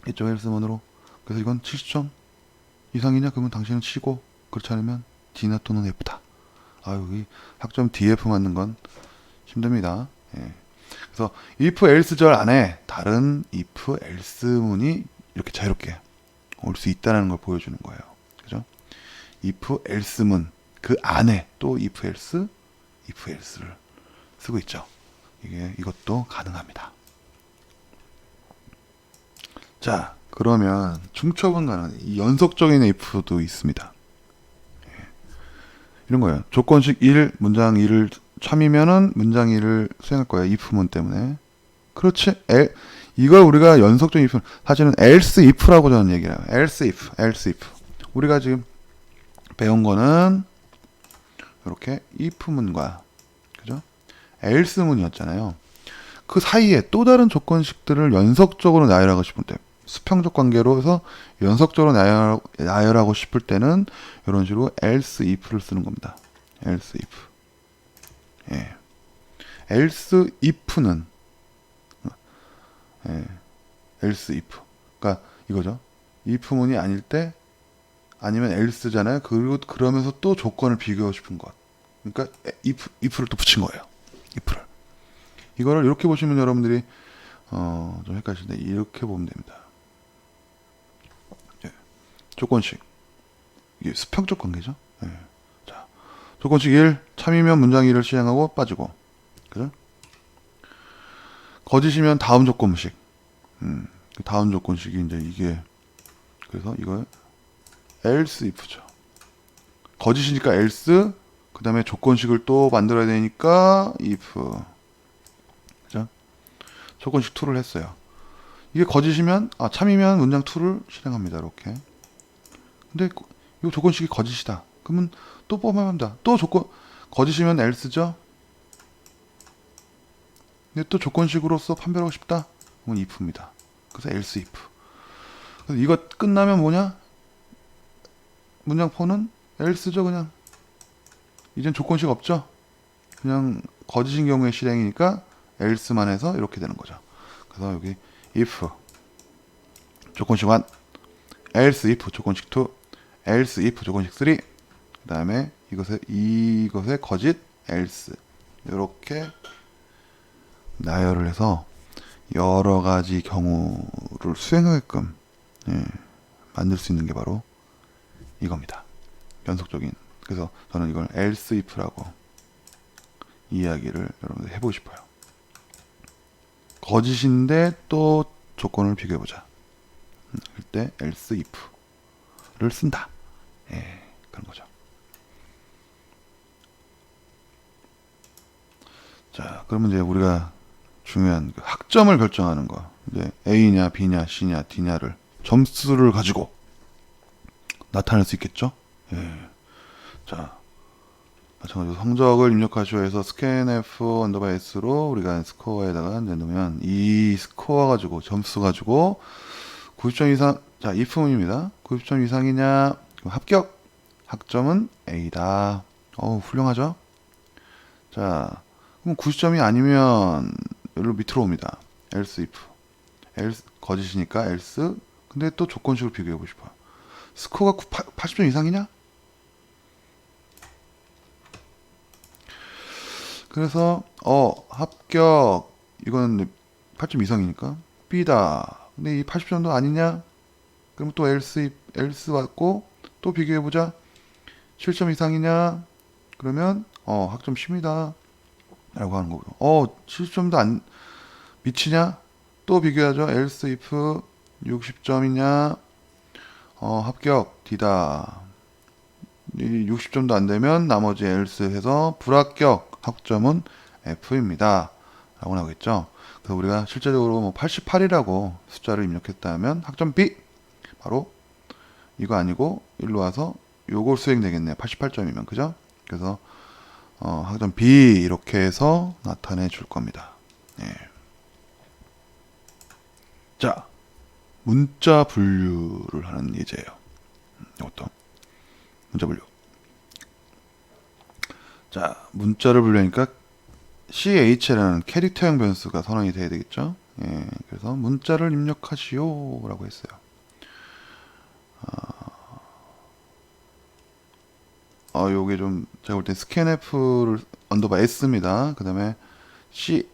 이쪽 else문으로. 그래서 이건 70점 이상이냐? 그러면 당신은 C고, 그렇지 않으면 D나 또는 F다. 여기 학점 DF 맞는 건 힘듭니다. 예. 그래서 if else 절 안에 다른 if else 문이 이렇게 자유롭게 올 수 있다는 걸 보여주는 거예요. 그죠? if else 문 그 안에 또 if else를 쓰고 있죠. 이것도 가능합니다. 자, 그러면 중첩은 가능한 이 연속적인 if도 있습니다. 이런 거예요. 조건식 1, 문장 1을 참이면은 문장 1을 수행할 거예요. if문 때문에. 그렇지. 이걸 우리가 연속적인 if, 사실은 else if라고 저는 얘기를 해요. else if. 우리가 지금 배운 거는 이렇게 if문과, 그죠? else문이었잖아요. 그 사이에 또 다른 조건식들을 연속적으로 나열하고 싶을 때, 수평적 관계로 해서 연속적으로 나열하고 싶을 때는 이런 식으로 else if를 쓰는 겁니다. else if. 예. else if는 예. else if. 그러니까 이거죠. if문이 아닐 때 아니면 else잖아요. 그리고 그러면서 또 조건을 비교하고 싶은 것. 그러니까 if를 또 붙인 거예요. if를. 이거를 이렇게 보시면 여러분들이 좀 헷갈리시는데 이렇게 보면 됩니다. 예. 조건식. 이게 수평적 관계죠. 예. 자, 조건식 1. 참이면 문장 1을 실행하고 빠지고. 그죠? 거짓이면 다음 조건식. 그 다음 조건식이 이제 이게 그래서 이걸 else if죠. 거짓이니까 else, 그 다음에 조건식을 또 만들어야 되니까 if. 그죠? 조건식 2를 했어요. 이게 거짓이면, 참이면 문장 2를 실행합니다. 이렇게. 근데 이 조건식이 거짓이다. 그러면 또 뽑아합니다. 또 거짓이면 else죠? 근데 또 조건식으로서 판별하고 싶다? 그러면 if입니다. 그래서 else if. 그래서 이거 끝나면 뭐냐? 문장 4는 else죠, 그냥. 이젠 조건식 없죠? 그냥 거짓인 경우에 실행이니까 else만 해서 이렇게 되는 거죠. 그래서 여기 if 조건식 1, else if 조건식 2, else if 조건식 3, 그 다음에 이것의 거짓 else 이렇게 나열을 해서 여러 가지 경우를 수행하게끔 만들 수 있는 게 바로 이겁니다. 연속적인. 그래서 저는 이걸 else if라고 이야기를 여러분들 해보고 싶어요. 거짓인데 또 조건을 비교해보자. 그때 else if를 쓴다. 예, 그런 거죠. 자, 그러면 이제 우리가 중요한 그 학점을 결정하는 거. 이제 A냐, B냐, C냐, D냐를 점수를 가지고 나타낼 수 있겠죠? 예. 자, 마찬가지로 성적을 입력하시오 해서 scanf _s로 우리가 스코어에다가 넣으면 이 스코어 가지고 점수 가지고 90점 이상, 자, if문입니다. 90점 이상이냐, 합격, 학점은 A다. 훌륭하죠? 자, 그럼 90점이 아니면 여기로 밑으로 옵니다. else if. 거짓이니까 else. 근데 또 조건식으로 비교해보고 싶어요. 스코어가 80점 이상이냐? 그래서 합격. 이건 8점 이상이니까 B다. 근데 이 80점도 아니냐? 그럼 또 else 왔고 또 비교해보자. 7점 이상이냐? 그러면 학점 10이다 라고 하는 거고. 70점도 안 미치냐? 또 비교하죠. else if 60점이냐? 합격 D다. 이 60점도 안 되면 나머지 else 해서 불합격. 학점은 F입니다. 라고 나오겠죠. 그래서 우리가 실제적으로 88이라고 숫자를 입력했다면 학점 B. 바로 이거 아니고 일로 와서 요걸 수행되겠네요. 88점이면. 그죠? 그래서 학점 B 이렇게 해서 나타내 줄 겁니다. 예. 자, 문자 분류를 하는 예제예요. 이것도 문자 분류. 자, 문자를 분류하니까 CH라는 캐릭터형 변수가 선언이 돼야 되겠죠. 예, 그래서 문자를 입력하시오 라고 했어요. 요게 좀 제가 볼 때 scanf를 _s입니다. 그 다음에 C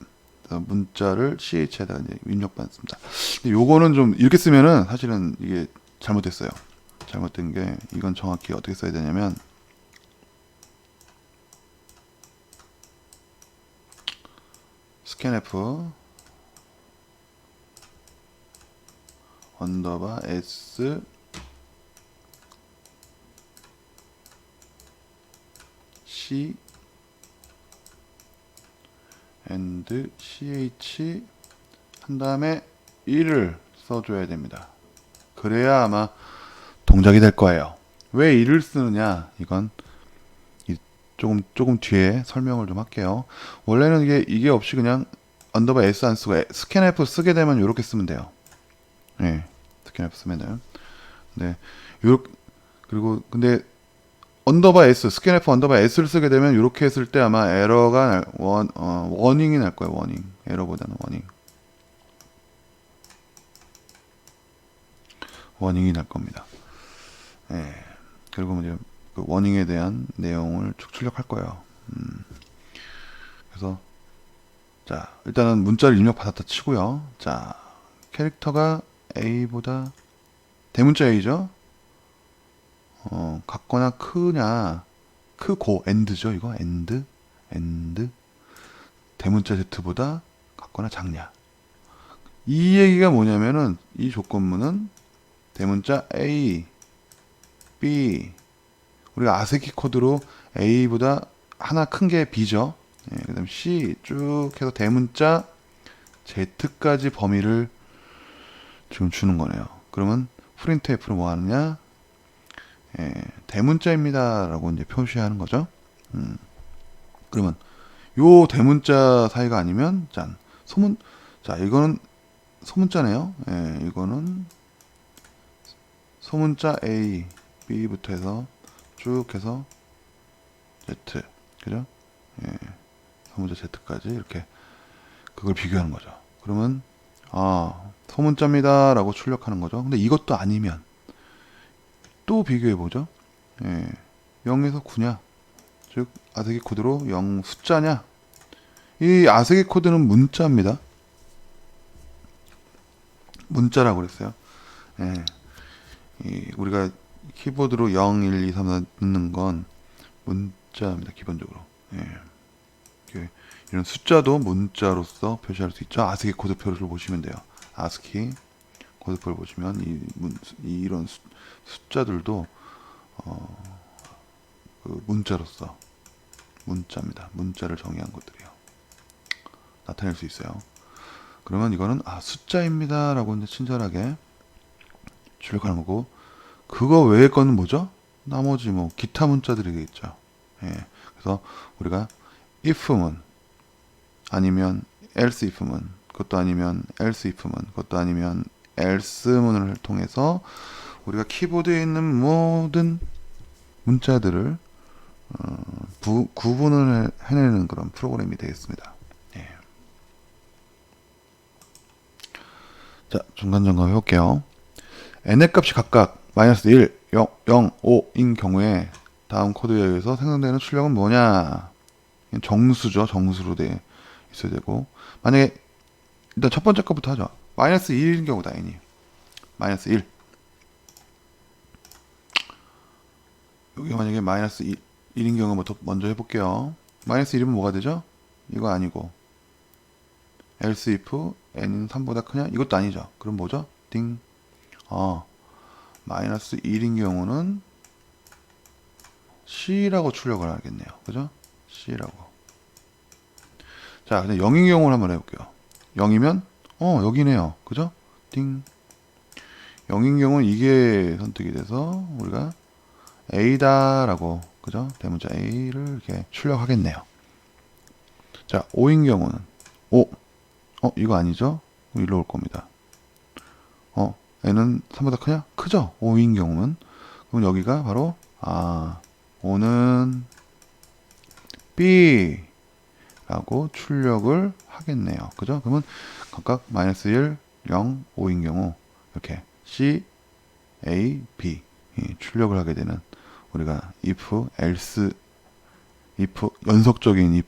문자를 CH에다가 이제 입력받습니다. 근데 요거는 좀 이렇게 쓰면은 사실은 이게 잘못됐어요. 잘못된 게 이건 정확히 어떻게 써야 되냐면 scanf _s C and ch 한 다음에 1을 써줘야 됩니다. 그래야 아마 동작이 될 거예요. 왜 1을 쓰느냐? 이건 조금 뒤에 설명을 좀 할게요. 원래는 이게 없이 그냥 언더바 S 안 쓰고 스캔F 쓰게 되면 이렇게 쓰면 돼요. 예, 스캔F 쓰면 돼요. 네, 요 그리고 근데 언더바 S, 스캔F 언더바 S를 쓰게 되면 이렇게 했을 때 아마 에러가 워닝이 날 거예요. 워닝. 에러보다는 워닝. 워닝이 날 겁니다. 예. 그리고 이제 그 워닝에 대한 내용을 쭉 출력할 거예요. 그래서 자, 일단은 문자를 입력받았다 치고요. 자, 캐릭터가 A보다 대문자 A죠. 같거나 크냐, 크고 엔드죠. 이거 엔드 대문자 Z보다 같거나 작냐. 이 얘기가 뭐냐면은 이 조건문은 대문자 A, B, 우리가 아스키 코드로 A보다 하나 큰 게 B죠. 예, 그 다음 C 쭉 해서 대문자 Z까지 범위를 지금 주는 거네요. 그러면 프린트 F는 뭐 하느냐? 예, 대문자입니다 라고 이제 표시하는 거죠. 그러면 요 대문자 사이가 아니면 짠 자 이거는 소문자네요. 예, 이거는 소문자 A, B부터 해서 쭉 해서 Z, 그죠? 예, 소문자 Z까지 이렇게 그걸 비교하는 거죠. 그러면 소문자입니다 라고 출력하는 거죠. 근데 이것도 아니면 또 비교해 보죠. 예, 0에서 9냐, 즉 아스키 코드로 0 숫자냐. 이 아스키 코드는 문자입니다. 문자라고 그랬어요. 예, 우리가 키보드로 0, 1, 2, 3, 4 넣는 건 문자입니다. 기본적으로. 예, 이런 숫자도 문자로서 표시할 수 있죠. 아스키 코드표를 보시면 돼요. 아스키 코드표를 보시면 이런 숫자들도 그 문자로서 문자입니다. 문자를 정의한 것들이요. 나타낼 수 있어요. 그러면 이거는 숫자입니다 라고 이제 친절하게 출력하는 거고, 그거 외의 거는 뭐죠? 나머지 뭐 기타 문자들이겠죠. 예. 그래서 우리가 if문 아니면 else if문, 그것도 아니면 else if문, 그것도 아니면 else문을 통해서 우리가 키보드에 있는 모든 문자들을 구분을 해내는 그런 프로그램이 되겠습니다. 예. 자, 중간 점검해 볼게요. n의 값이 각각 마이너스 1, 0, 0, 5인 경우에 다음 코드에 의해서 생성되는 출력은 뭐냐? 정수죠. 정수로 돼 있어야 되고, 만약에 일단 첫 번째 것부터 하죠. 마이너스 1인 경우다. n이 마이너스 1. 여기 만약에 마이너스 1인 경우부터 먼저 해볼게요. 마이너스 1이면 뭐가 되죠? 이거 아니고 else if n은 3보다 크냐? 이것도 아니죠. 그럼 뭐죠? 띵. 마이너스 1인 경우는 C라고 출력을 하겠네요. 그죠? C라고. 자, 근데 0인 경우를 한번 해볼게요. 0이면 여기네요. 그죠? 띵. 0인 경우는 이게 선택이 돼서 우리가 A다라고, 그죠? 대문자 A를 이렇게 출력하겠네요. 자, 5인 경우는 이거 아니죠? 일로 올 겁니다. n은 3보다 크냐? 크죠? 5인 경우는. 그럼 여기가 바로 5는 B 라고 출력을 하겠네요. 그죠? 그러면 각각 마이너스 1, 0, 5인 경우 이렇게 C, A, B 출력을 하게 되는, 우리가 if, else, if 연속적인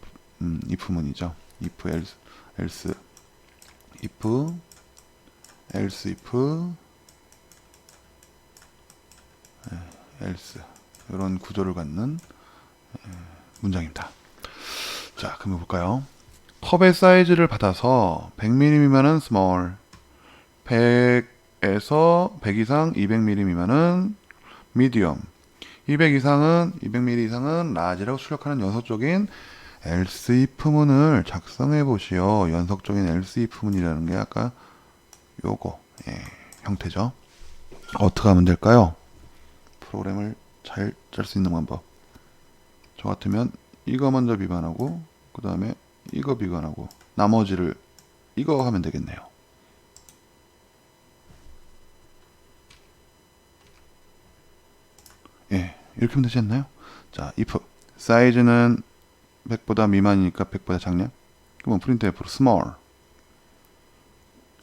if문이죠. if, else, if, else, if, else 이런 구조를 갖는 문장입니다. 자, 그럼 볼까요? 컵의 사이즈를 받아서 100mm 미만은 small, 100에서 100 이상 200mm 미만은 medium, 200 이상은 200mm 이상은 large라고 출력하는 연속적인 else if문을 작성해 보시오. 연속적인 else if문이라는 게 아까 요거 형태죠. 어떻게 하면 될까요? 프로그램을 잘 짤 수 있는 방법. 저 같으면 이거 먼저 비관하고 그 다음에 이거 비관하고 나머지를 이거 하면 되겠네요. 예, 이렇게 하면 되지 않나요? 자, if 사이즈는 100보다 미만이니까 100보다 작냐? 그러면 printf로 small.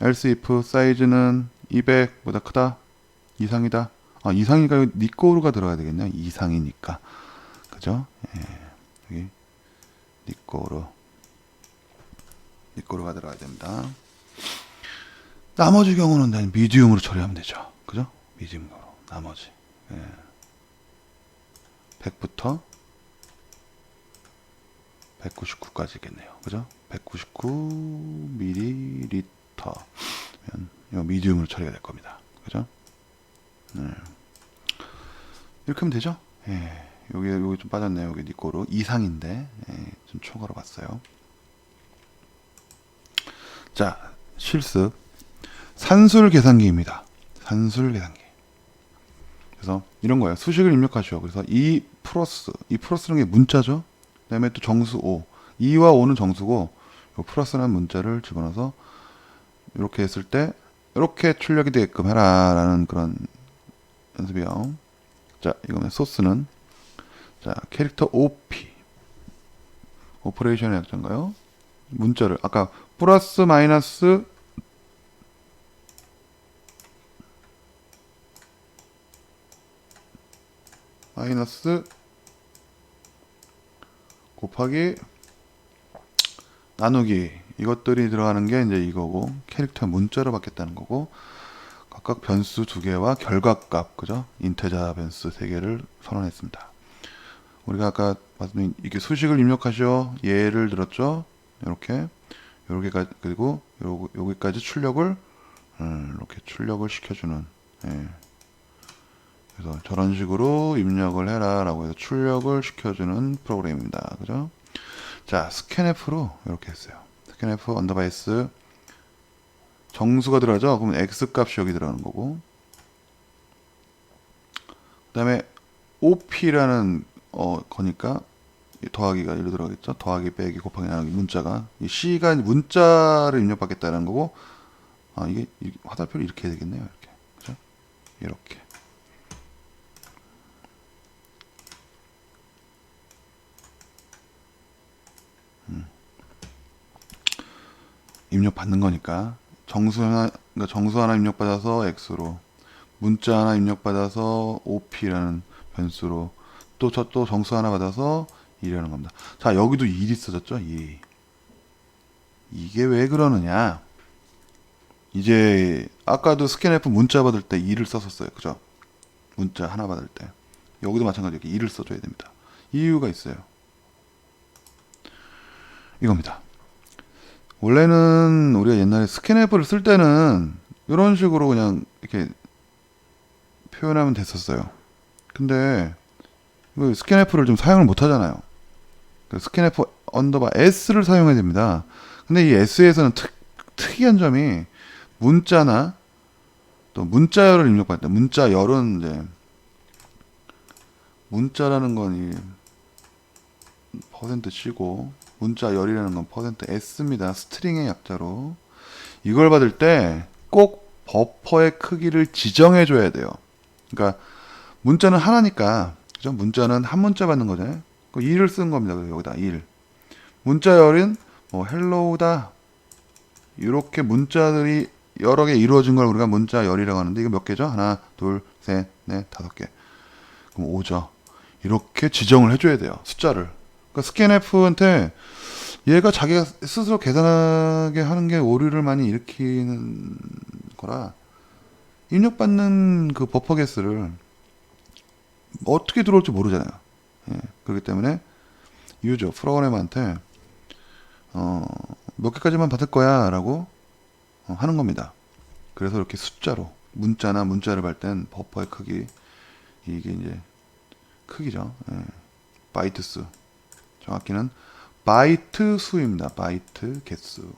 else if 사이즈는 200보다 크다, 이상이다. 아, 이상이니까 니꼬르가 들어가야 되겠네요. 이상이니까. 그죠? 예, 여기 니꼬르가 들어가야 됩니다. 나머지 경우는 미디움으로 처리하면 되죠. 그죠? 미디움으로. 나머지. 예. 100부터 199까지겠네요. 그죠? 199ml. 면 미디움으로 처리가 될 겁니다. 그죠? 네. 이렇게 하면 되죠? 예. 여기 좀 빠졌네요. 여기 니꼬르 이상인데 예, 좀 초과로 봤어요. 자, 실습 산술 계산기입니다. 산술 계산기. 그래서 이런 거예요. 수식을 입력하시오. 그래서 이 플러스는 게 문자죠. 그다음에 또 정수 5. 2와 5는 정수고 요 플러스라는 문자를 집어넣어서 이렇게 했을 때 이렇게 출력이 되게끔 해라라는 그런 연습이요. 자, 이거는 소스는 자, 캐릭터 OP 오퍼레이션의 약자인가요? 문자를 아까 플러스 마이너스 곱하기 나누기 이것들이 들어가는 게 이제 이거고 캐릭터 문자로 받겠다는 거고 각각 변수 2개와 결과값 그죠? 인테자 변수 3개를 선언했습니다. 우리가 아까 말씀드린 이게 수식을 입력하시오 예를 들었죠. 요렇게까지 그리고 여기까지 출력을 이렇게 출력을 시켜주는 예. 그래서 저런 식으로 입력을 해라 라고 해서 출력을 시켜주는 프로그램입니다. 그죠? 자, 스캔F로 이렇게 했어요. 스캔F 언더바 S 정수가 들어가죠? 그럼 X 값이 여기 들어가는 거고 그 다음에 OP라는 거니까 더하기가 여기로 들어가겠죠? 더하기 빼기 곱하기 나누기 문자가 이 C가 문자를 입력받겠다는 거고 이게 화살표를 이렇게 해야 되겠네요. 이렇게 그죠? 이렇게 입력 받는 거니까 정수 하나 입력 받아서 x로 문자 하나 입력 받아서 op라는 변수로 또 정수 하나 받아서 1이라는 겁니다. 자, 여기도 1이 써졌죠? 2. 이게 왜 그러느냐? 이제 아까도 스캔F 문자 받을 때 2를 썼었어요. 그죠? 문자 하나 받을 때 여기도 마찬가지로 이렇게 2를 써줘야 됩니다. 이유가 있어요. 이겁니다. 원래는 우리가 옛날에 스캔앱을 쓸 때는 이런 식으로 그냥 이렇게 표현하면 됐었어요. 근데 스캔앱을 좀 사용을 못 하잖아요. 스캔앱 언더바 S를 사용해야 됩니다. 근데 이 S에서는 특이한 점이 문자나 또 문자열을 입력할 때 문자열은 이제 문자라는 건 이 퍼센트 C고 문자열이라는 건 퍼센트 S입니다. 스트링의 약자로 이걸 받을 때 꼭 버퍼의 크기를 지정해 줘야 돼요. 그러니까 문자는 하나니까 그죠? 문자는 한 문자 받는 거잖아요. 그 1을 쓰는 겁니다. 여기다 1. 문자열은 뭐 헬로우다 이렇게 문자들이 여러 개 이루어진 걸 우리가 문자열이라고 하는데 이거 몇 개죠? 하나, 둘, 셋, 넷, 5개. 그럼 5죠. 이렇게 지정을 해줘야 돼요. 숫자를. 그러니까 스캔F한테 얘가 자기가 스스로 계산하게 하는 게 오류를 많이 일으키는 거라 입력받는 그 버퍼 개수를 어떻게 들어올지 모르잖아요. 예, 그렇기 때문에 유저 프로그램한테 몇 개까지만 받을 거야 라고 하는 겁니다. 그래서 이렇게 숫자로 문자를 받을 땐 버퍼의 크기 이게 이제 크기죠. 예, 바이트 수 정확히는 바이트 수입니다. 바이트 개수.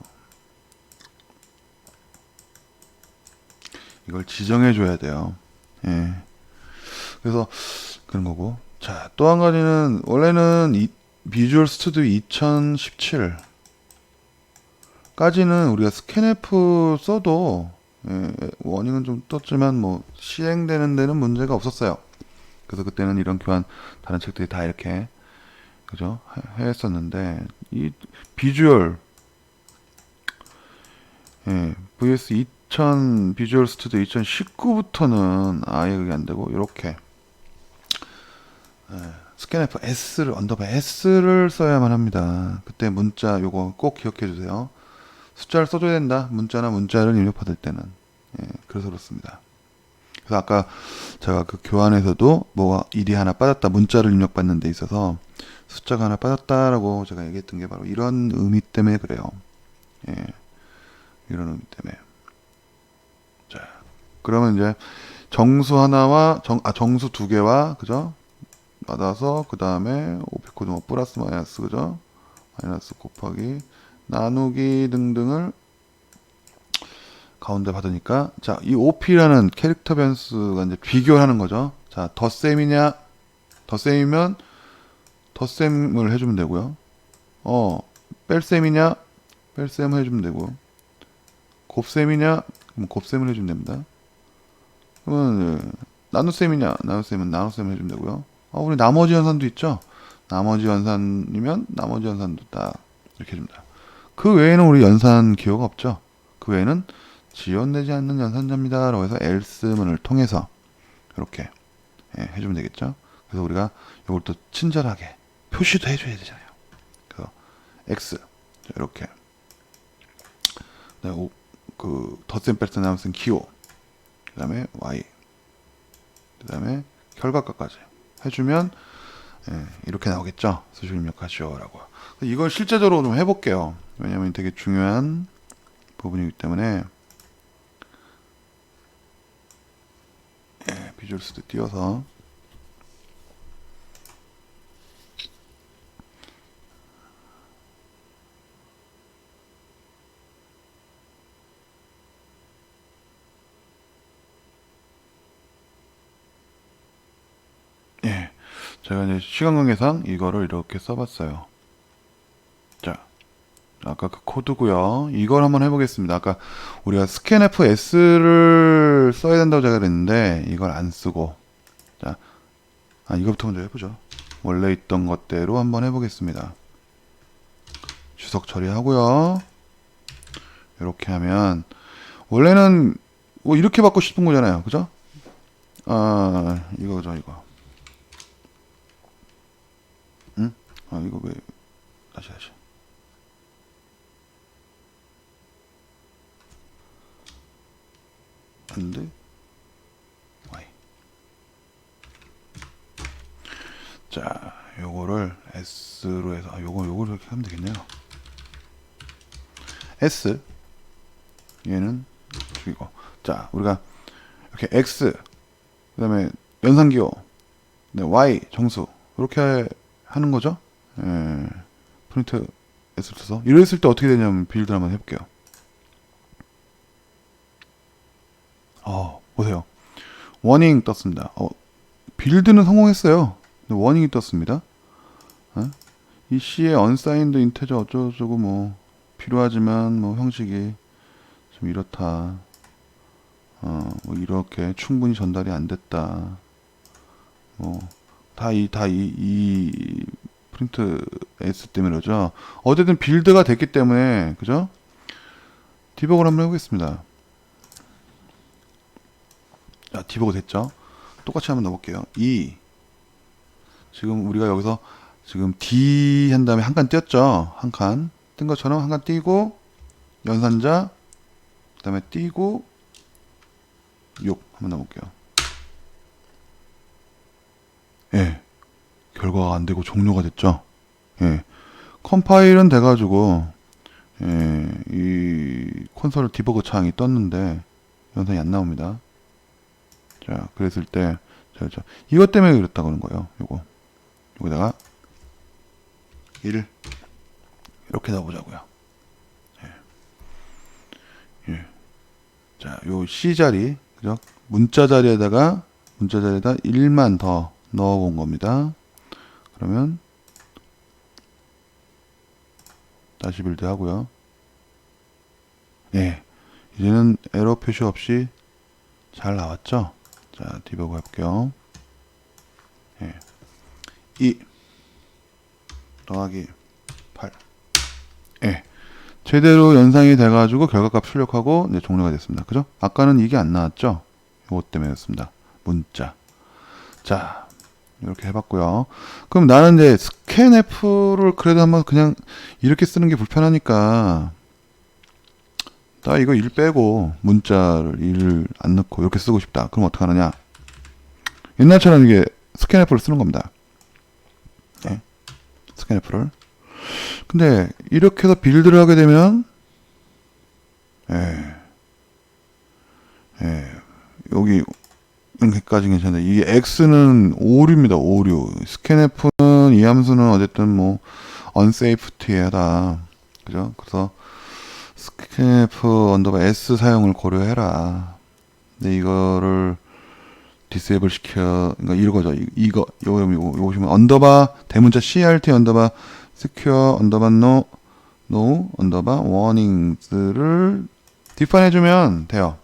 이걸 지정해 줘야 돼요. 예. 그래서 그런 거고. 자, 또 한 가지는 원래는 비주얼 스튜디오 2017 까지는 우리가 스캔F 써도 워닝은 좀 떴지만 뭐 시행되는 데는 문제가 없었어요. 그래서 그때는 이런 교환 다른 책들이 다 이렇게 그죠 했었는데 이 비주얼 VS 2000 비주얼 스튜디오 2019부터는 아예 그게 안 되고 이렇게 스캔F S를 언더바 S를 써야만 합니다. 그때 문자 요거 꼭 기억해 주세요. 숫자를 써줘야 된다. 문자나 문자를 입력받을 때는 그래서 그렇습니다. 그래서 아까 제가 그 교환에서도 뭐 일이 하나 빠졌다 문자를 입력받는 데 있어서 숫자가 하나 빠졌다라고 제가 얘기했던 게 바로 이런 의미 때문에 그래요. 이런 의미 때문에. 자, 그러면 이제 정수 하나와 정수 두 개와 그죠? 받아서 그 다음에 오피코드 뭐 플러스 마이너스 그죠? 마이너스 곱하기 나누기 등등을 가운데 받으니까 자, 이 OP라는 캐릭터 변수가 이제 비교를 하는 거죠. 자, 덧셈이냐 덧셈이면 덧셈을 해주면 되고요. 뺄셈이냐 뺄셈을 해주면 되고 곱셈이냐 그럼 곱셈을 해주면 됩니다. 그러면 나눗셈이냐 나눗셈은 나눗셈을 해주면 되고요. 우리 나머지 연산도 있죠. 나머지 연산이면 나머지 연산도 딱 이렇게 해줍니다. 그 외에는 우리 연산 기호가 없죠. 그 외에는 지원되지 않는 연산자입니다 라고 해서 else문을 통해서 이렇게 해주면 되겠죠. 그래서 우리가 이걸 또 친절하게 표시도 해줘야 되잖아요. 그래서 x 이렇게 그 덧셈 뺄셈 나눗셈 기호 그 다음에 y 그 다음에 결과값까지 해주면 이렇게 나오겠죠. 수식 입력하시오 라고. 이걸 실제적으로 좀 해볼게요. 왜냐면 되게 중요한 부분이기 때문에 비주얼 스튜디오 띄워서 제가 이제 시간 관계상 이거를 이렇게 써봤어요. 자, 아까 그 코드고요. 이걸 한번 해보겠습니다. 아까 우리가 scanf s를 써야 된다고 제가 그랬는데 이걸 안 쓰고 자, 이거부터 먼저 해보죠. 원래 있던 것대로 한번 해보겠습니다. 주석 처리하고요. 이렇게 하면 원래는 뭐 이렇게 받고 싶은 거잖아요. 그죠? 이거죠, 이거. 응? 이거 왜 다시 안돼 Y 자 요거를 S로 해서 요거 이렇게 하면 되겠네요. S 얘는 죽이고 자 우리가 이렇게 X 그 다음에 연산기호 Y 정수 이렇게 하는 거죠. 프린트 S를 써서 이랬을 때 어떻게 되냐면 빌드 한번 해볼게요. 보세요. 워닝 떴습니다. 빌드는 성공했어요. 근데 워닝이 떴습니다. 이 C의 unsigned integer 어쩌고저쩌고 뭐 필요하지만 뭐 형식이 좀 이렇다. 뭐 이렇게 충분히 전달이 안 됐다. 뭐 다 이 프린트 S 때문에 그러죠. 어쨌든 빌드가 됐기 때문에 그죠? 디버그를 한번 해보겠습니다. 자, 디버그 됐죠? 똑같이 한번 넣어볼게요. 지금 우리가 여기서 지금 D 한 다음에 한 칸 띄었죠? 한 칸 뜬 것처럼 한 칸 띄고 연산자 그 다음에 띄고 6 한번 넣어볼게요. 결과가 안 되고 종료가 됐죠? 컴파일은 돼가지고 이 콘솔 디버그 창이 떴는데 연산이 안 나옵니다. 자, 그랬을 때 이것 때문에 그랬다고 하는 거예요. 여기다가 1 이렇게 넣어보자고요. 자, 요 C 자리 그죠? 문자 자리에다가 1만 더 넣어본 겁니다. 그러면 다시 빌드 하고요. 예, 이제는 에러 표시 없이 잘 나왔죠. 자, 디버그 해볼게요. 예, 2 더하기 8. 예, 제대로 연상이 돼가지고 결과값 출력하고 이제 종료가 됐습니다. 그죠? 아까는 이게 안 나왔죠? 이것 때문에였습니다. 문자. 자, 이렇게 해봤고요. 그럼 나는 이제 스캔F를 그래도 한번 그냥 이렇게 쓰는 게 불편하니까 나 이거 1 빼고 문자를 1을 안 넣고 이렇게 쓰고 싶다. 그럼 어떻게 하느냐? 옛날처럼 이게 스캔F를 쓰는 겁니다. 네, 스캔F를. 근데 이렇게 해서 빌드를 하게 되면 예, 예, 여기 여기까지 괜찮은데 이 X는 오류입니다. 오류. 스캔F는 이 함수는 어쨌든 뭐 unsafety하다. 그죠? 그래서 스캔F 언더바 S 사용을 고려해라. 근데 이거를 디세이블 시켜, 그러니까 이거죠. 이거 보시면 언더바 대문자 CRT 언더바 secure 언더바 no 언더바 warnings를 디파인 해주면 돼요.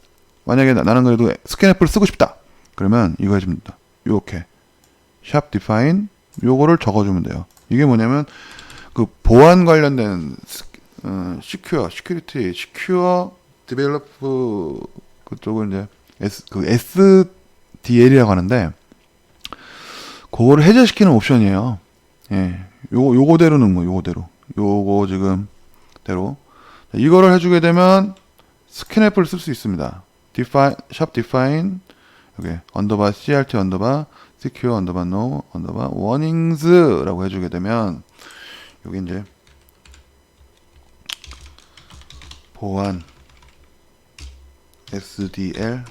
만약에 나는 그래도 스캔F를 쓰고 싶다. 그러면 이거 해주면 됩니다. 요렇게 샵 디파인 요거를 적어주면 돼요. 이게 뭐냐면 그 보안 관련된 secure develop 그쪽은 이제 SDL이라고 하는데 그거를 해제시키는 옵션이에요. 예, 요거대로는 뭐 요거 지금 대로 이거를 해주게 되면 스캔앱을 쓸 수 있습니다. 샵 define 여기 언더바 crt 언더바 secure 언더바 no 언더바 warnings라고 해주게 되면 여기 이제 보안 SDL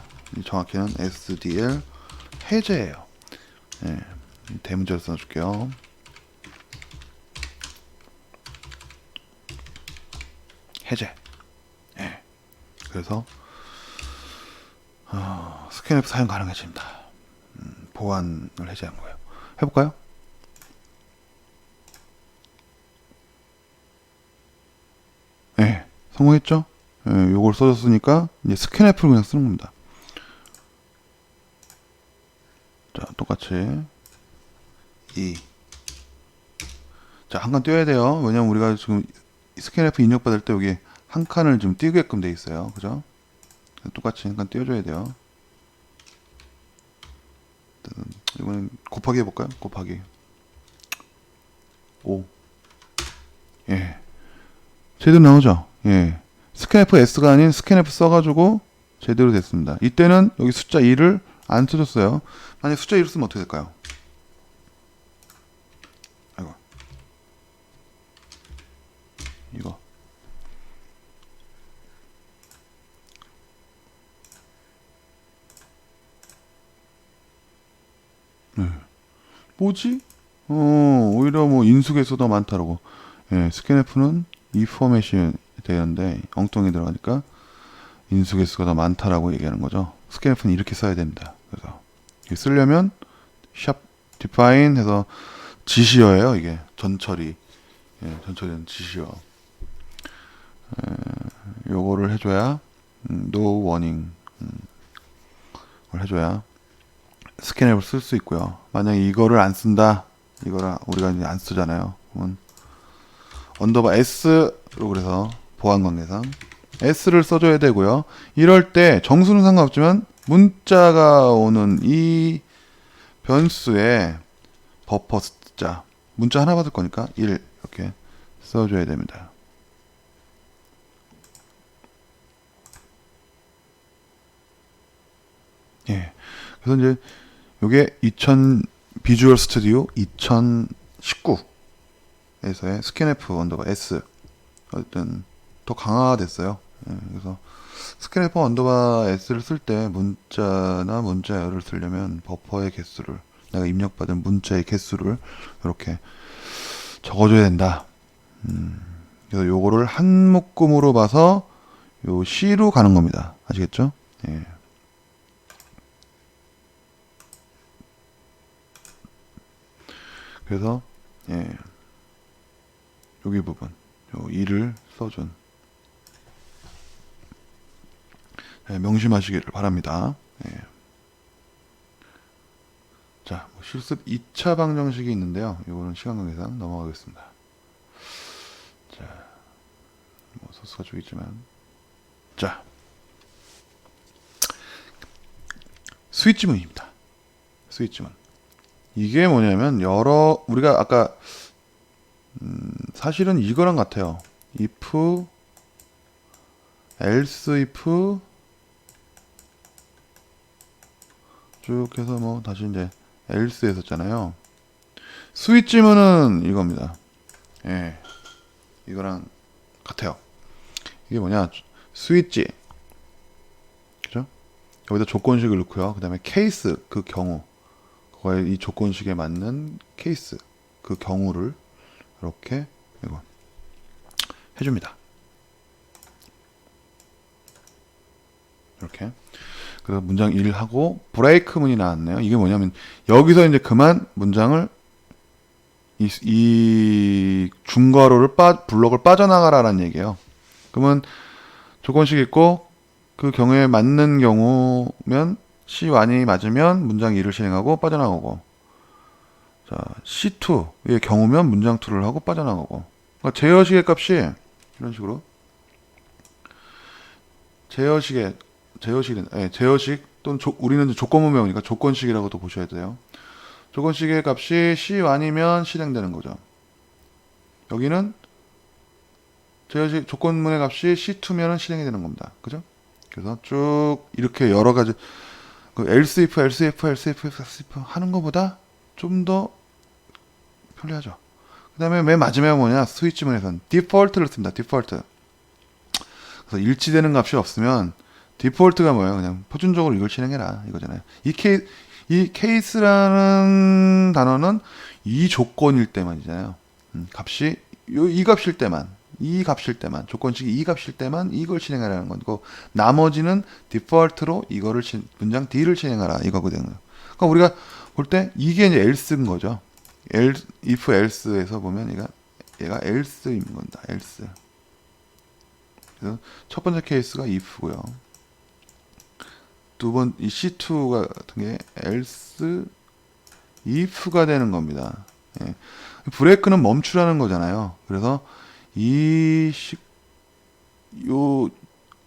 정확히는 SDL 해제예요. 예, 대문자로 써줄게요. 해제. 예. 그래서 스캔앱 사용 가능해집니다. 보안을 해제한 거예요. 해볼까요? 예, 성공했죠? 예, 요걸 써줬으니까 이제 스캔앱을 그냥 쓰는 겁니다. 자, 똑같이 자, 한 칸 띄워야 돼요. 왜냐면 우리가 지금 스캔F 입력받을 때 여기 한 칸을 좀 띄우게끔 돼 있어요. 그죠? 똑같이 한 칸 띄워줘야 돼요. 이거는 곱하기 해볼까요? 곱하기 5. 예, 제대로 나오죠? 예, 스캔F S가 아닌 스캔F 써가지고 제대로 됐습니다. 이때는 여기 숫자 2를 안 써줬어요. 만약 숫자 2를 쓰면 어떻게 될까요? 아이고, 이거 뭐지? 오히려 뭐 인수계수가 더 많다라고. 예, 스캔F는 이 포맷이 되는데 엉뚱이 들어가니까 인수계수가 더 많다라고 얘기하는 거죠. 스캔F는 이렇게 써야 됩니다. 그래서 이게 쓰려면 샵 define 해서 지시어예요. 이게 전처리. 예, 전처리는 지시어. 요거를 해줘야 no warning 을 해줘야 스캔앱을 쓸 수 있고요. 만약에 이거를 안 쓴다, 이거를 우리가 이제 안 쓰잖아요. 그러면 언더바 S로 그래서 보안 관계상 S를 써줘야 되고요. 이럴 때 정수는 상관없지만 문자가 오는 이 변수에 버퍼 숫자 문자 하나 받을 거니까 1 이렇게 써줘야 됩니다. 예. 그래서 이제 요게 비주얼 스튜디오 2019에서의 스캔F 언더바 S 어쨌든 더 강화됐어요. 예, 그래서 스캔F 언더바 S를 쓸 때 문자나 문자열을 쓰려면 버퍼의 개수를 내가 입력받은 문자의 개수를 이렇게 적어줘야 된다. 그래서 요거를 한 묶음으로 봐서 요 C로 가는 겁니다. 아시겠죠? 예. 그래서 예, 여기 부분 요 2를 써준 명심하시기를 바랍니다. 예. 자, 실습 2차 방정식이 있는데요. 이거는 시간 관계상 넘어가겠습니다. 자, 소스가 좀 있지만. 자, 스위치문입니다. 스위치문. 이게 뭐냐면, 우리가 아까, 사실은 이거랑 같아요. if, else if, 쭉 해서 뭐, 다시 이제, else 했었잖아요. 스위치문은 이겁니다. 예. 이거랑 같아요. 이게 뭐냐, 스위치. 그죠? 여기다 조건식을 넣고요. 그 다음에 케이스, 그 경우. 그거에 이 조건식에 맞는 케이스, 그 경우를 이렇게 이거 해줍니다. 이렇게. 그래서 문장 1 하고 브레이크문이 나왔네요. 이게 뭐냐면 여기서 이제 그만 문장을 이 중괄호를 블록을 빠져나가라는 얘기예요. 그러면 조건식 있고 그 경우에 맞는 경우면 C1이 맞으면 문장 2를 실행하고 빠져나가고, 자 C2의 경우면 문장 2를 하고 빠져나가고. 그러니까 제어식의 값이 이런 식으로 제어식 또는 우리는 조건문 배우니까 조건식이라고도 보셔야 돼요. 조건식의 값이 C1이면 실행되는 거죠. 여기는 제어식 조건문의 값이 C2면은 실행이 되는 겁니다. 그죠? 그래서 쭉 이렇게 여러 가지 else if 하는 것보다 좀 더 편리하죠. 그 다음에 맨 마지막에 뭐냐, 스위치문에서는 디폴트를 씁니다. 디폴트. 그래서 일치되는 값이 없으면 디폴트가 뭐예요? 그냥 표준적으로 이걸 실행해라 이거잖아요. 이 케이스라는 단어는 이 조건일 때만이잖아요. 값이 이 값일 때만, 조건식이 이 값일 때만 이걸 실행하라는 거고, 나머지는 디폴트로 이거를 문장 D를 실행하라 이거거든요. 그러니까 우리가 볼 때 이게 이제 else인 거죠. if else에서 보면 얘가 else인 겁니다. else. 그래서 첫 번째 케이스가 if고요. 이 C2 같은 게 else if가 되는 겁니다. 예. 브레이크는 멈추라는 거잖아요. 그래서 요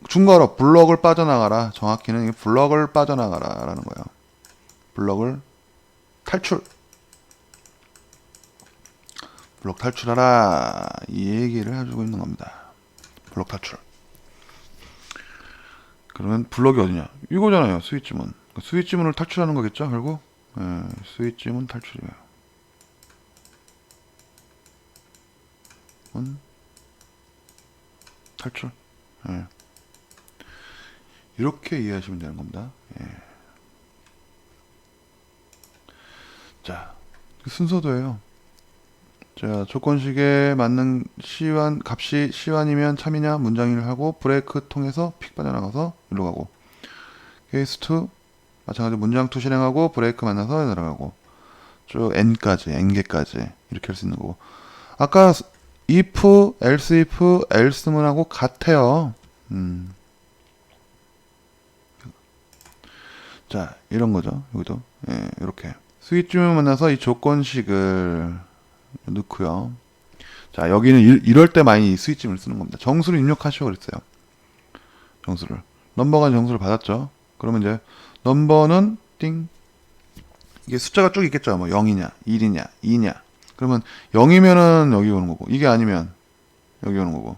중괄호 블럭을 빠져나가라. 정확히는 블럭을 빠져나가라 라는 거예요. 블럭을 블럭 탈출하라 이 얘기를 해주고 있는 겁니다. 블럭 탈출. 그러면 블럭이 어디냐? 이거잖아요. 스위치문. 스위치문을 탈출하는 거겠죠? 결국 스위치문 탈출이에요. 탈출. 이렇게 이해하시면 되는 겁니다. 자, 순서도예요. 자, 조건식에 맞는 C1 값이 C1이면 참이냐 문장 1을 하고 브레이크 통해서 픽 빠져나가서 일로 가고, 케이스 2 마찬가지로 문장 2 실행하고 브레이크 만나서 내려가고, 쭉 n개까지 이렇게 할 수 있는 거고. 아까 if, else if, else문하고 같아요. 자, 이런 거죠. 여기도 이렇게 스위치문 만나서 이 조건식을 넣고요. 자, 여기는 이럴 때 많이 스위치문을 쓰는 겁니다. 정수를 입력하시오 그랬어요. 정수를. 넘버가 정수를 받았죠. 그러면 이제 넘버는 띵. 이게 숫자가 쭉 있겠죠. 뭐 0이냐, 1이냐, 2냐. 그러면 0이면은 여기 오는 거고, 이게 아니면 여기 오는 거고,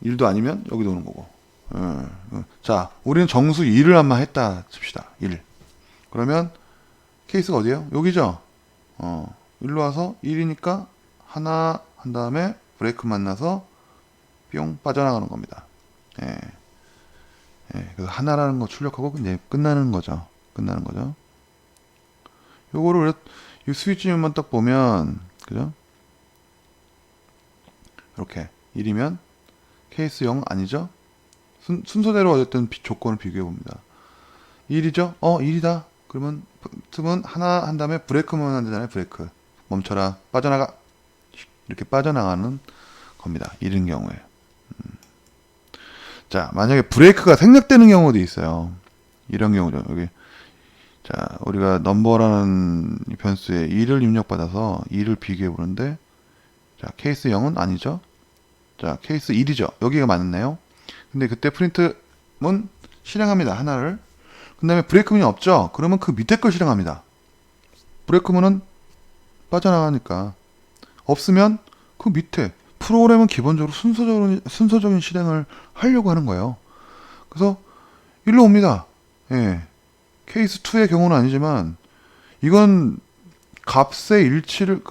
1도 아니면 여기도 오는 거고. 자, 우리는 정수 1을 한번 했다 칩시다. 1. 그러면 케이스가 어디예요? 여기죠. 일로 와서 1이니까 하나 한 다음에 브레이크 만나서 뿅 빠져나가는 겁니다. 그래서 하나라는 거 출력하고 이제 끝나는 거죠. 요거를 이 스위치만 딱 보면, 그죠? 이렇게 1이면 케이스 0 아니죠? 순서대로 어쨌든 조건을 비교해 봅니다. 1이죠? 1이다. 그러면 틈은 하나 한 다음에 브레이크만 한다잖아요. 브레이크. 멈춰라. 빠져나가. 이렇게 빠져나가는 겁니다. 이런 경우에. 자, 만약에 브레이크가 생략되는 경우도 있어요. 이런 경우죠. 여기 자, 우리가 넘버라는 이 변수에 2를 입력받아서 2를 비교해 보는데, 자, 케이스 0은 아니죠. 자, 케이스 1이죠. 여기가 맞네요. 근데 그때 프린트문 실행합니다. 하나를. 그 다음에 브레이크문이 없죠. 그러면 그 밑에 걸 실행합니다. 브레이크문은 빠져나가니까. 없으면 그 밑에. 프로그램은 기본적으로 순서적인 실행을 하려고 하는 거예요. 그래서 일로 옵니다. 예. 케이스 2의 경우는 아니지만, 이건 값의 일치를,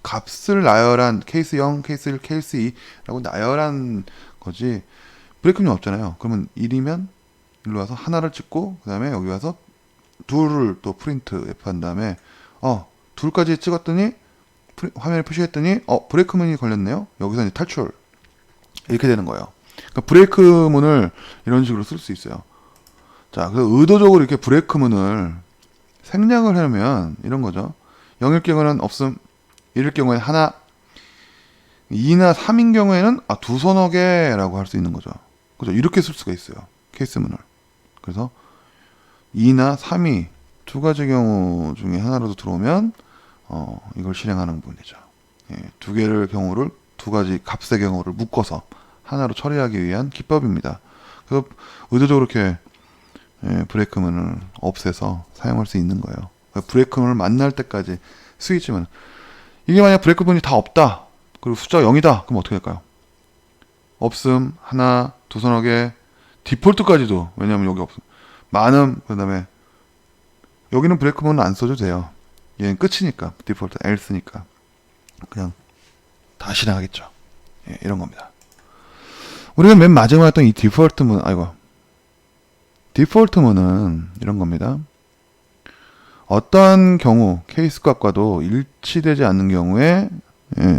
값을 나열한 케이스 0, 케이스 1, 케이스 2라고 나열한 거지, 브레이크문이 없잖아요. 그러면 1이면 일로 와서 하나를 찍고, 그 다음에 여기 와서 둘을 또 프린트 F 한 다음에, 둘까지 찍었더니, 화면에 표시했더니, 브레이크문이 걸렸네요. 여기서 이제 탈출. 이렇게 되는 거예요. 그러니까 브레이크문을 이런 식으로 쓸 수 있어요. 자, 그래서 의도적으로 이렇게 브레이크문을 생략을 해놓으면 이런 거죠. 0일 경우에는 없음, 1일 경우에는 하나, 2나 3인 경우에는 두 서너 개라고 할 수 있는 거죠. 그죠? 이렇게 쓸 수가 있어요. 케이스문을. 그래서 2나 3이 두 가지 경우 중에 하나라도 들어오면 이걸 실행하는 부분이죠. 예, 두 개를 경우를 두 가지 값의 경우를 묶어서 하나로 처리하기 위한 기법입니다. 그래서 의도적으로 이렇게 브레이크문을 없애서 사용할 수 있는 거예요. 브레이크문을 만날 때까지 스위치문. 이게 만약 브레이크문이 다 없다. 그리고 숫자가 0이다. 그럼 어떻게 될까요? 없음, 하나, 두 서너 개, 디폴트까지도. 왜냐면 여기 없음. 많음, 그 다음에 여기는 브레이크문은 안 써도 돼요. 얘는 끝이니까. 디폴트, else니까. 그냥 다 실행하겠죠. 예, 이런 겁니다. 우리가 맨 마지막에 했던 이 디폴트문, 디폴트문은 이런 겁니다. 어떠한 경우, 케이스 값과도 일치되지 않는 경우에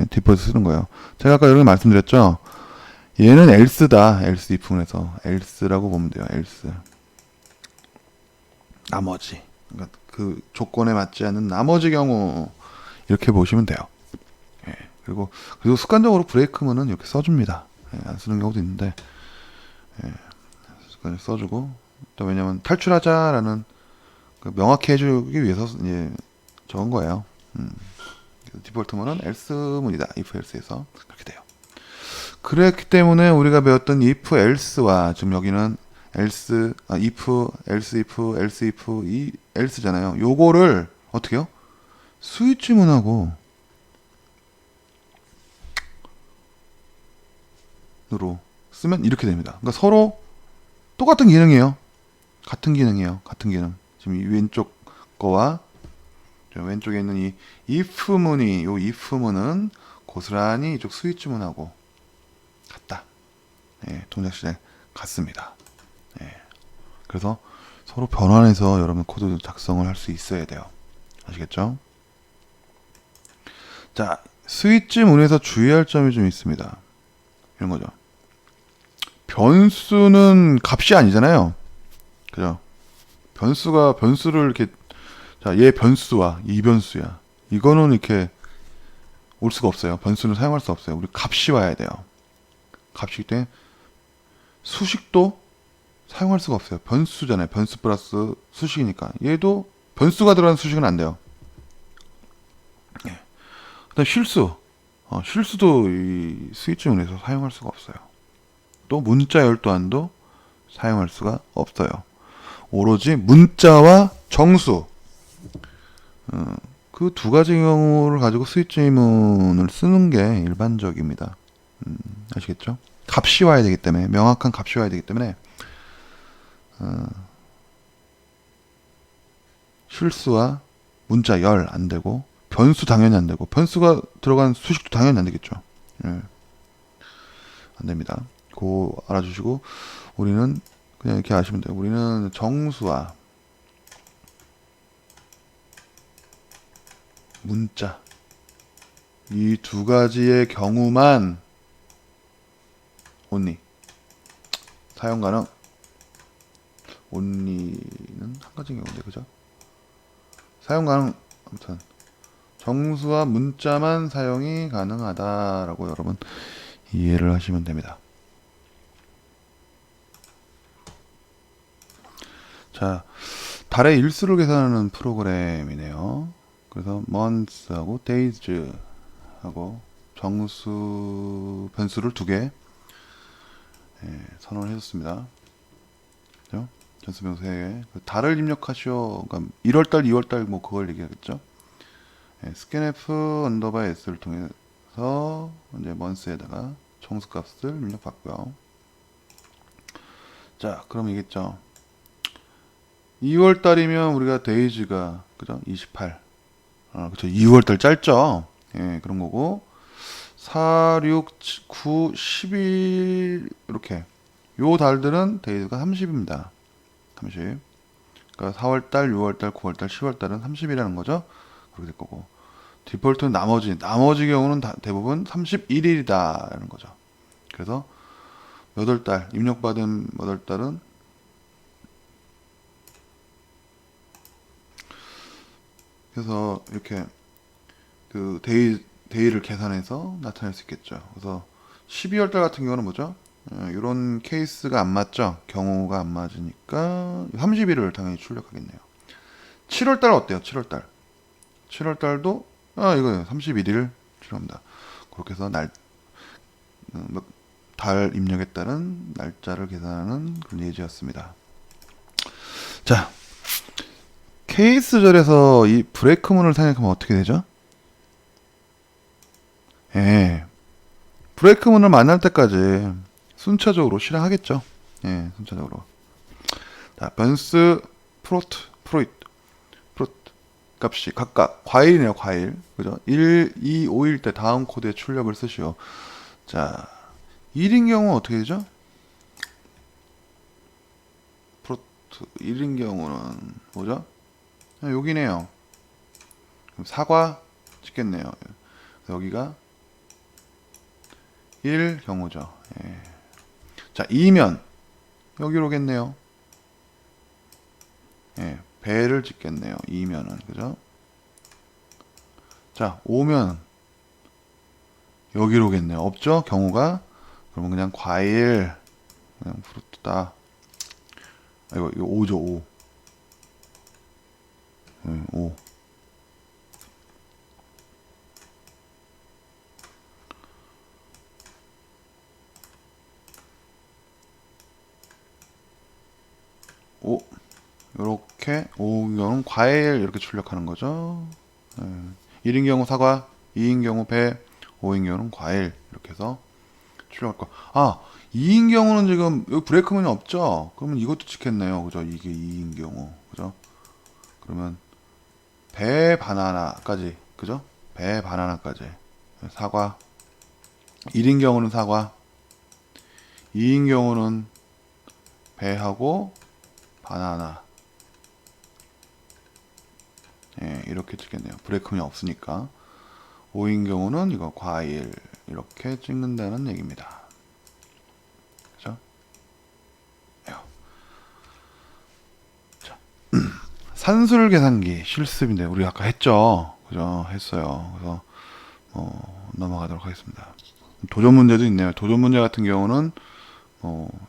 디폴트 쓰는 거예요. 제가 아까 이렇게 말씀드렸죠. 얘는 else다. else if문에서 else라고 보면 돼요. else. 나머지. 그러니까 그 조건에 맞지 않는 나머지 경우 이렇게 보시면 돼요. 예. 그리고 습관적으로 브레이크문은 이렇게 써줍니다. 안 쓰는 경우도 있는데 습관적으로 써주고, 또 왜냐면 탈출하자라는 명확히 해주기 위해서 적은 거예요. 디폴트문은 else문이다. if else에서 그렇게 돼요. 그랬기 때문에 우리가 배웠던 if else와 지금 여기는 else, if, else if, else if, 이 else잖아요. 요거를 어떻게 해요? 스위치문하고 으로 쓰면 이렇게 됩니다. 그러니까 서로 똑같은 기능이에요. 같은 기능이에요. 같은 기능. 지금 이 왼쪽 거와 왼쪽에 있는 이 if문이, 요 if문은 고스란히 이쪽 스위치문하고 같다. 예, 동작실에 같습니다. 예. 그래서 서로 변환해서 여러분 코드 작성을 할 수 있어야 돼요. 아시겠죠? 자, 스위치문에서 주의할 점이 좀 있습니다. 이런 거죠. 변수는 값이 아니잖아요. 그죠? 변수를 이렇게, 자, 얘 변수와 이 변수야. 이거는 이렇게 올 수가 없어요. 변수는 사용할 수 없어요. 우리 값이 와야 돼요. 값이기 때문에 수식도 사용할 수가 없어요. 변수잖아요. 변수 플러스 수식이니까. 얘도 변수가 들어간 수식은 안 돼요. 예. 그다음 실수. 실수도 이 스위치문에서 사용할 수가 없어요. 또 문자 열도안도 사용할 수가 없어요. 오로지 문자와 정수, 그 두 가지 경우를 가지고 스위치문을 쓰는 게 일반적입니다. 아시겠죠? 값이 와야 되기 때문에, 명확한 값이 와야 되기 때문에 실수와 문자 열 안 되고, 변수 당연히 안 되고, 변수가 들어간 수식도 당연히 안 되겠죠. 예. 안 됩니다. 그거 알아주시고, 우리는 그냥 이렇게 아시면 돼요. 우리는 정수와 문자, 이 두 가지의 경우만 only 사용 가능. only는 한 가지 경우인데, 그죠? 사용 가능. 아무튼 정수와 문자만 사용이 가능하다라고 여러분 이해를 하시면 됩니다. 자, 달의 일수를 계산하는 프로그램이네요. 그래서 months하고 days하고 정수 변수를 두 개 선언을 해줬습니다. 그죠? 전수 변수 3개. 달을 입력하시오. 그러니까 1월달, 2월달 뭐 그걸 얘기하겠죠. scanf 언더바 s를 통해서 이제 months에다가 정수 값을 입력받고요. 자, 그럼 이겠죠. 2월 달이면 우리가 데이즈가 그죠? 28. 그쵸. 2월 달 짧죠. 예, 그런 거고 4, 6, 9, 11 이렇게 요 달들은 데이즈가 30입니다. 30. 그러니까 4월 달, 6월 달, 9월 달, 10월 달은 30이라는 거죠. 그렇게 될 거고. 디폴트는 나머지 경우는 대부분 31일이다라는 거죠. 그래서 몇 월 달 입력받은 몇 월 달은 그래서 이렇게 그 데이를 계산해서 나타낼 수 있겠죠. 그래서 12월 달 같은 경우는 뭐죠? 이런 케이스가 안 맞죠? 경우가 안 맞으니까 30일을 당연히 출력하겠네요. 7월 달 어때요? 7월 달. 7월 달도 이거예요. 31일 출력합니다. 그렇게 해서 달 입력에 따른 날짜를 계산하는 그런 예제였습니다. 자, 케이스절에서 이 브레이크문을 사용하면 어떻게 되죠? 예, 브레이크문을 만날 때까지 순차적으로 실행하겠죠. 예, 순차적으로. 자, 변수 프로트 값이 각각 과일이네요, 과일. 그죠? 1, 2, 5일 때 다음 코드에 출력을 쓰시오. 자, 1인 경우 어떻게 되죠? 프로트 1인 경우는 뭐죠? 여기네요. 사과 찍겠네요. 여기가 1 경우죠. 예. 자, 2면 여기로 오겠네요. 예, 배를 찍겠네요. 2면은 그죠? 자, 5면 여기로 오겠네요. 없죠? 경우가. 그러면 그냥 과일 그냥 프루트다. 이거 5죠. 5. 5. 이렇게 5인 경우는 과일 이렇게 출력하는 거죠. 1인 경우 사과, 2인 경우 배, 5인 경우는 과일 이렇게 해서 출력할 거. 2인 경우는 지금 여기 브레이크문이 없죠. 그러면 이것도 찍겠네요. 그죠? 이게 2인 경우. 그죠? 그러면 배 바나나까지. 그죠? 배 바나나까지. 사과. 1인 경우는 사과. 2인 경우는 배하고 바나나. 예, 이렇게 찍겠네요. 브레이크문이 없으니까. 5인 경우는 이거 과일 이렇게 찍는다는 얘기입니다. 그죠? 자, 산술 계산기 실습인데 우리 아까 했죠. 그죠? 했어요. 그래서 넘어가도록 하겠습니다. 도전 문제도 있네요. 도전 문제 같은 경우는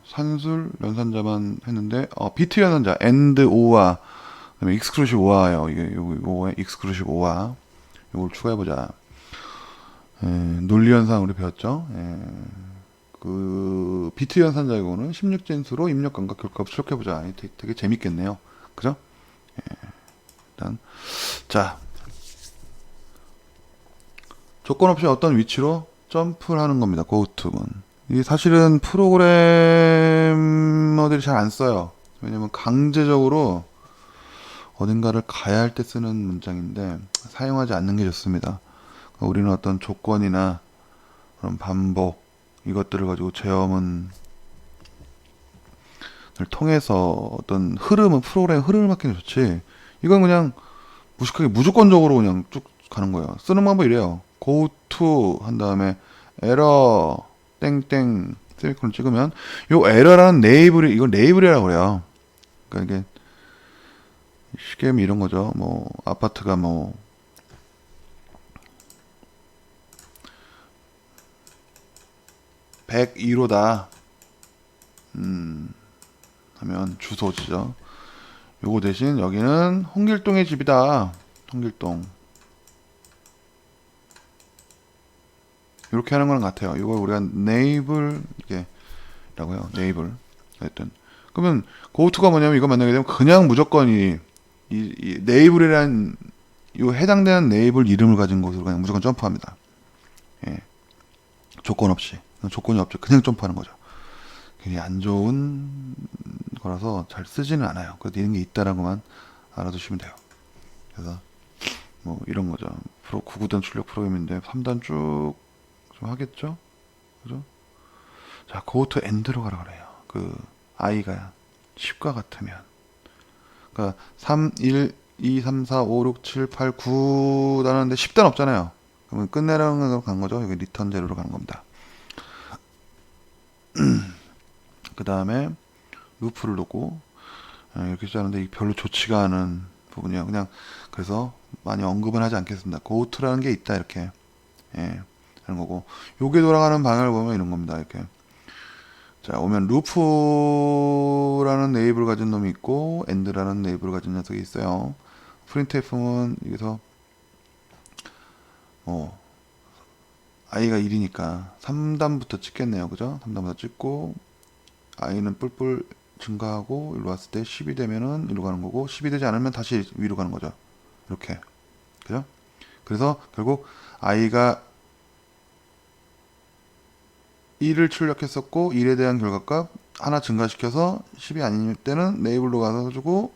산술 연산자만 했는데 비트 연산자 AND OR 그다음에 익스클루시브 OR요. 이게 요거에 익스클루시브 OR 요걸 추가해보자. 논리 현상 우리 배웠죠. 그 비트 연산자 이거는 16진수로 입력 감각 결과값 출력해보자. 되게 재밌겠네요. 그죠? 일단 자, 조건 없이 어떤 위치로 점프를 하는 겁니다. 고투문. 이게 사실은 프로그래머들이 잘 안 써요. 왜냐면 강제적으로 어딘가를 가야 할 때 쓰는 문장인데 사용하지 않는 게 좋습니다. 우리는 어떤 조건이나 그런 반복 이것들을 가지고 제어문을 통해서 어떤 프로그램 흐름을 맡기는 게 좋지. 이건 그냥 무식하게 무조건적으로 그냥 쭉 가는 거예요. 쓰는 방법이 이래요. go to 한 다음에 에러 땡땡 셀리콘을 찍으면 요 에러라는 레이블이 이걸 레이블이라고 그래요. 그러니까 이게 쉽게 하면 이런 거죠. 뭐 아파트가 뭐 101호다 하면 주소지죠. 요거 대신 여기는 홍길동의 집이다. 홍길동. 이렇게 하는 거랑 같아요. 이걸 우리가 네이블 이게 라고요. 네이블. 하여튼 그러면 고투가 뭐냐면 이거 만나게 되면 그냥 무조건 이 네이블이란 요 해당되는 네이블 이름을 가진 곳으로 그냥 무조건 점프합니다. 예. 조건 없이. 조건이 없죠. 그냥 점프하는 거죠. 굉장히 안 좋은 거라서 잘 쓰지는 않아요. 그래도 이런 게 있다라는 것만 알아두시면 돼요. 그래서 뭐 이런 거죠. 9구단 출력 프로그램인데 3단 쭉 좀 하겠죠? 그죠? 자, go to end로 가라 그래요. 그 i가 10과 같으면 그러니까 3, 1, 2, 3, 4, 5, 6, 7, 8, 9 다는데 10단 없잖아요. 그러면 끝내라는 거 간 거죠. 여기 리턴 제로로 가는 겁니다. 그 다음에 루프를 놓고 이렇게 짜는데 별로 좋지가 않은 부분이에요. 그냥 그래서 많이 언급은 하지 않겠습니다. go to라는 게 있다 이렇게 하는 거고 요게 돌아가는 방향을 보면 이런 겁니다. 이렇게 자 오면 루프라는 네이블 가진 놈이 있고 end라는 네이블 가진 녀석이 있어요. printf는 여기서 i가 1이니까 3단부터 찍겠네요. 그죠? 3단부터 찍고 i는 뿔뿔 증가하고 일로 왔을 때 10이 되면은 일로 가는 거고 10이 되지 않으면 다시 위로 가는 거죠. 이렇게 그죠? 그래서 결국 i가 1을 출력했었고 1에 대한 결과값 하나 증가시켜서 10이 아닐 때는 네이블로 가가지고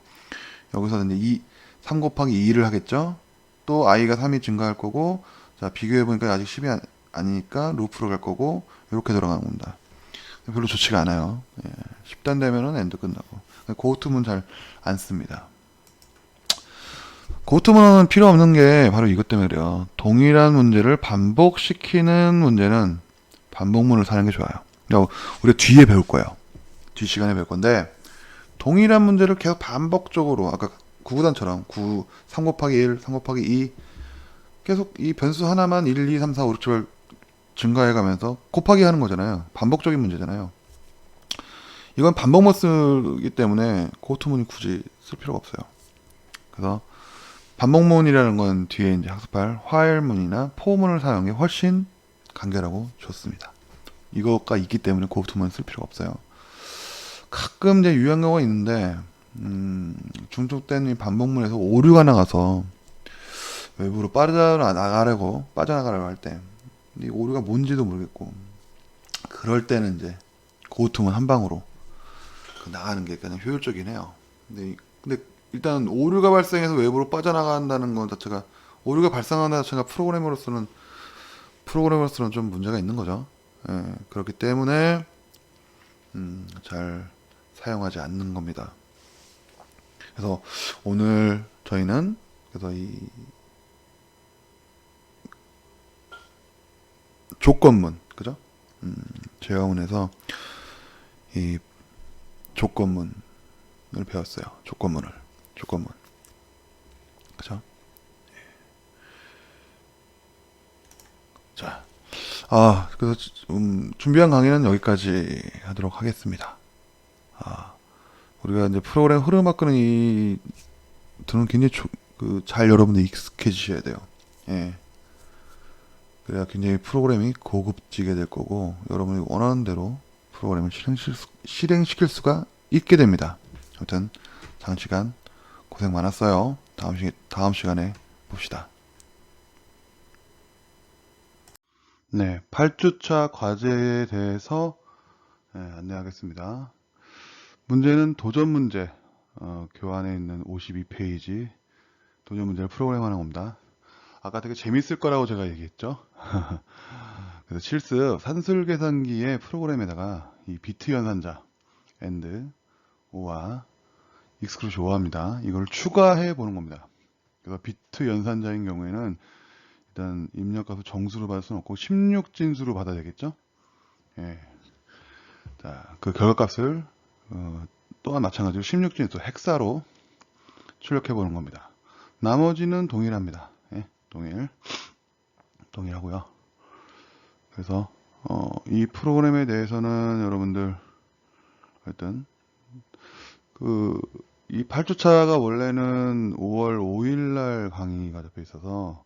여기서 이제 3 곱하기 2를 하겠죠. 또 i가 3이 증가할 거고 자 비교해보니까 아직 10이 아니니까 루프로 갈 거고 이렇게 돌아가는 겁니다. 별로 좋지가 않아요. 10단 되면은 엔드 끝나고 고투문 잘 안 씁니다. 고투문은 필요 없는 게 바로 이것 때문에 그래요. 동일한 문제를 반복시키는 문제는 반복문을 사는 게 좋아요. 그러니까 우리가 뒤에 배울 거예요. 뒤 시간에 배울 건데 동일한 문제를 계속 반복적으로 아까 9구단처럼 3 곱하기 1, 3 곱하기 2 계속 이 변수 하나만 1, 2, 3, 4, 5, 6, 7 증가해 가면서 곱하기 하는 거잖아요. 반복적인 문제잖아요. 이건 반복문 쓰기 때문에 고투문이 굳이 쓸 필요가 없어요. 그래서 반복문이라는 건 뒤에 이제 학습할 while문이나 for문을 사용해 훨씬 간결하고 좋습니다. 이거가 있기 때문에 고투문 쓸 필요가 없어요. 가끔 이제 유효한 경우가 있는데 중독된 이 반복문에서 오류가 나가서 외부로 빠져나가려고 할 때 이 오류가 뭔지도 모르겠고 그럴 때는 이제 고투문 한 방으로 나가는 게 가장 효율적이긴 해요. 근데 일단 오류가 발생해서 외부로 빠져나간다는 것 자체가 오류가 발생하는 자체가 프로그래머로서는 좀 문제가 있는 거죠. 그렇기 때문에 잘 사용하지 않는 겁니다. 그래서 오늘 저희는 그래서 이 조건문 그죠? 제어문에서 이 조건문을 배웠어요. 조건문 그죠? 자, 그래서 준비한 강의는 여기까지 하도록 하겠습니다. 우리가 이제 프로그램 흐름 바꾸는 이 들은 굉장히 잘 여러분들 익숙해지셔야 돼요. 그래야 굉장히 프로그램이 고급지게 될 거고 여러분이 원하는 대로 프로그램을 실행시킬 수가 있게 됩니다. 아무튼 장시간 고생 많았어요. 다음 시간에 봅시다. 네, 8주차 과제에 대해서 안내하겠습니다. 문제는 도전 문제, 교환에 있는 52페이지 도전 문제를 프로그램하는 겁니다. 아까 되게 재밌을 거라고 제가 얘기했죠. 그래서 실습 산술 계산기의 프로그램에다가 이 비트 연산자 AND O와 익스크루 좋아합니다. 이걸 추가해 보는 겁니다. 그래서 비트 연산자인 경우에는 일단 입력값을 정수로 받을 수는 없고 16진수로 받아야 되겠죠. 자, 그 결과값을 또한 마찬가지로 16진수 헥사로 출력해 보는 겁니다. 나머지는 동일합니다. 동일하고요. 그래서 이 프로그램에 대해서는 여러분들 하여튼 이 8주차가 원래는 5월 5일 날 강의가 잡혀 있어서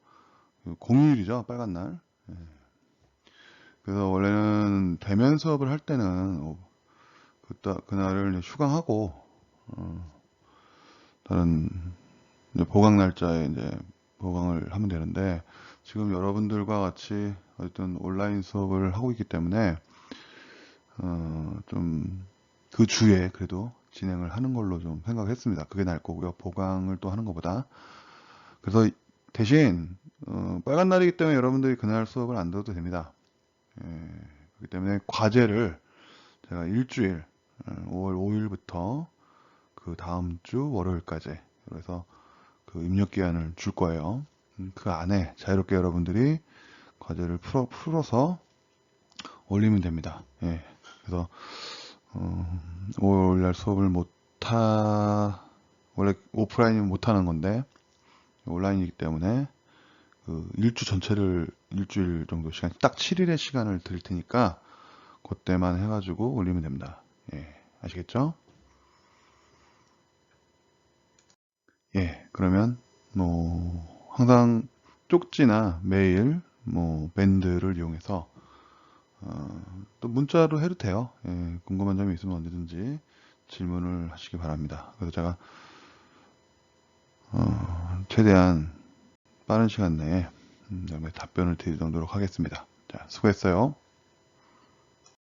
공휴일이죠, 빨간 날. 그래서 원래는 대면 수업을 할 때는 그날을 이제 휴강하고 다른 이제 보강 날짜에 이제 보강을 하면 되는데, 지금 여러분들과 같이 어쨌든 온라인 수업을 하고 있기 때문에 좀 그 주에 그래도 진행을 하는 걸로 좀 생각했습니다. 그게 나을 거고요. 보강을 또 하는 것보다. 그래서 대신 빨간 날이기 때문에 여러분들이 그날 수업을 안 들어도 됩니다. 그렇기 때문에 과제를 제가 일주일 5월 5일부터 그 다음 주 월요일까지, 그래서 그 입력 기한을 줄 거예요. 그 안에 자유롭게 여러분들이 과제를 풀어서 올리면 됩니다. 예. 그래서 5월 날 수업을 원래 오프라인이면 못하는 건데 온라인이기 때문에 그 일주일 정도 시간, 딱 7일의 시간을 드릴 테니까 그때만 해가지고 올리면 됩니다. 예, 아시겠죠? 예, 그러면 항상 쪽지나 메일, 밴드를 이용해서 또 문자로 해도 돼요. 예, 궁금한 점이 있으면 언제든지 질문을 하시기 바랍니다. 그래서 제가 최대한 빠른 시간 내에 답변을 드리도록 하겠습니다. 자, 수고했어요.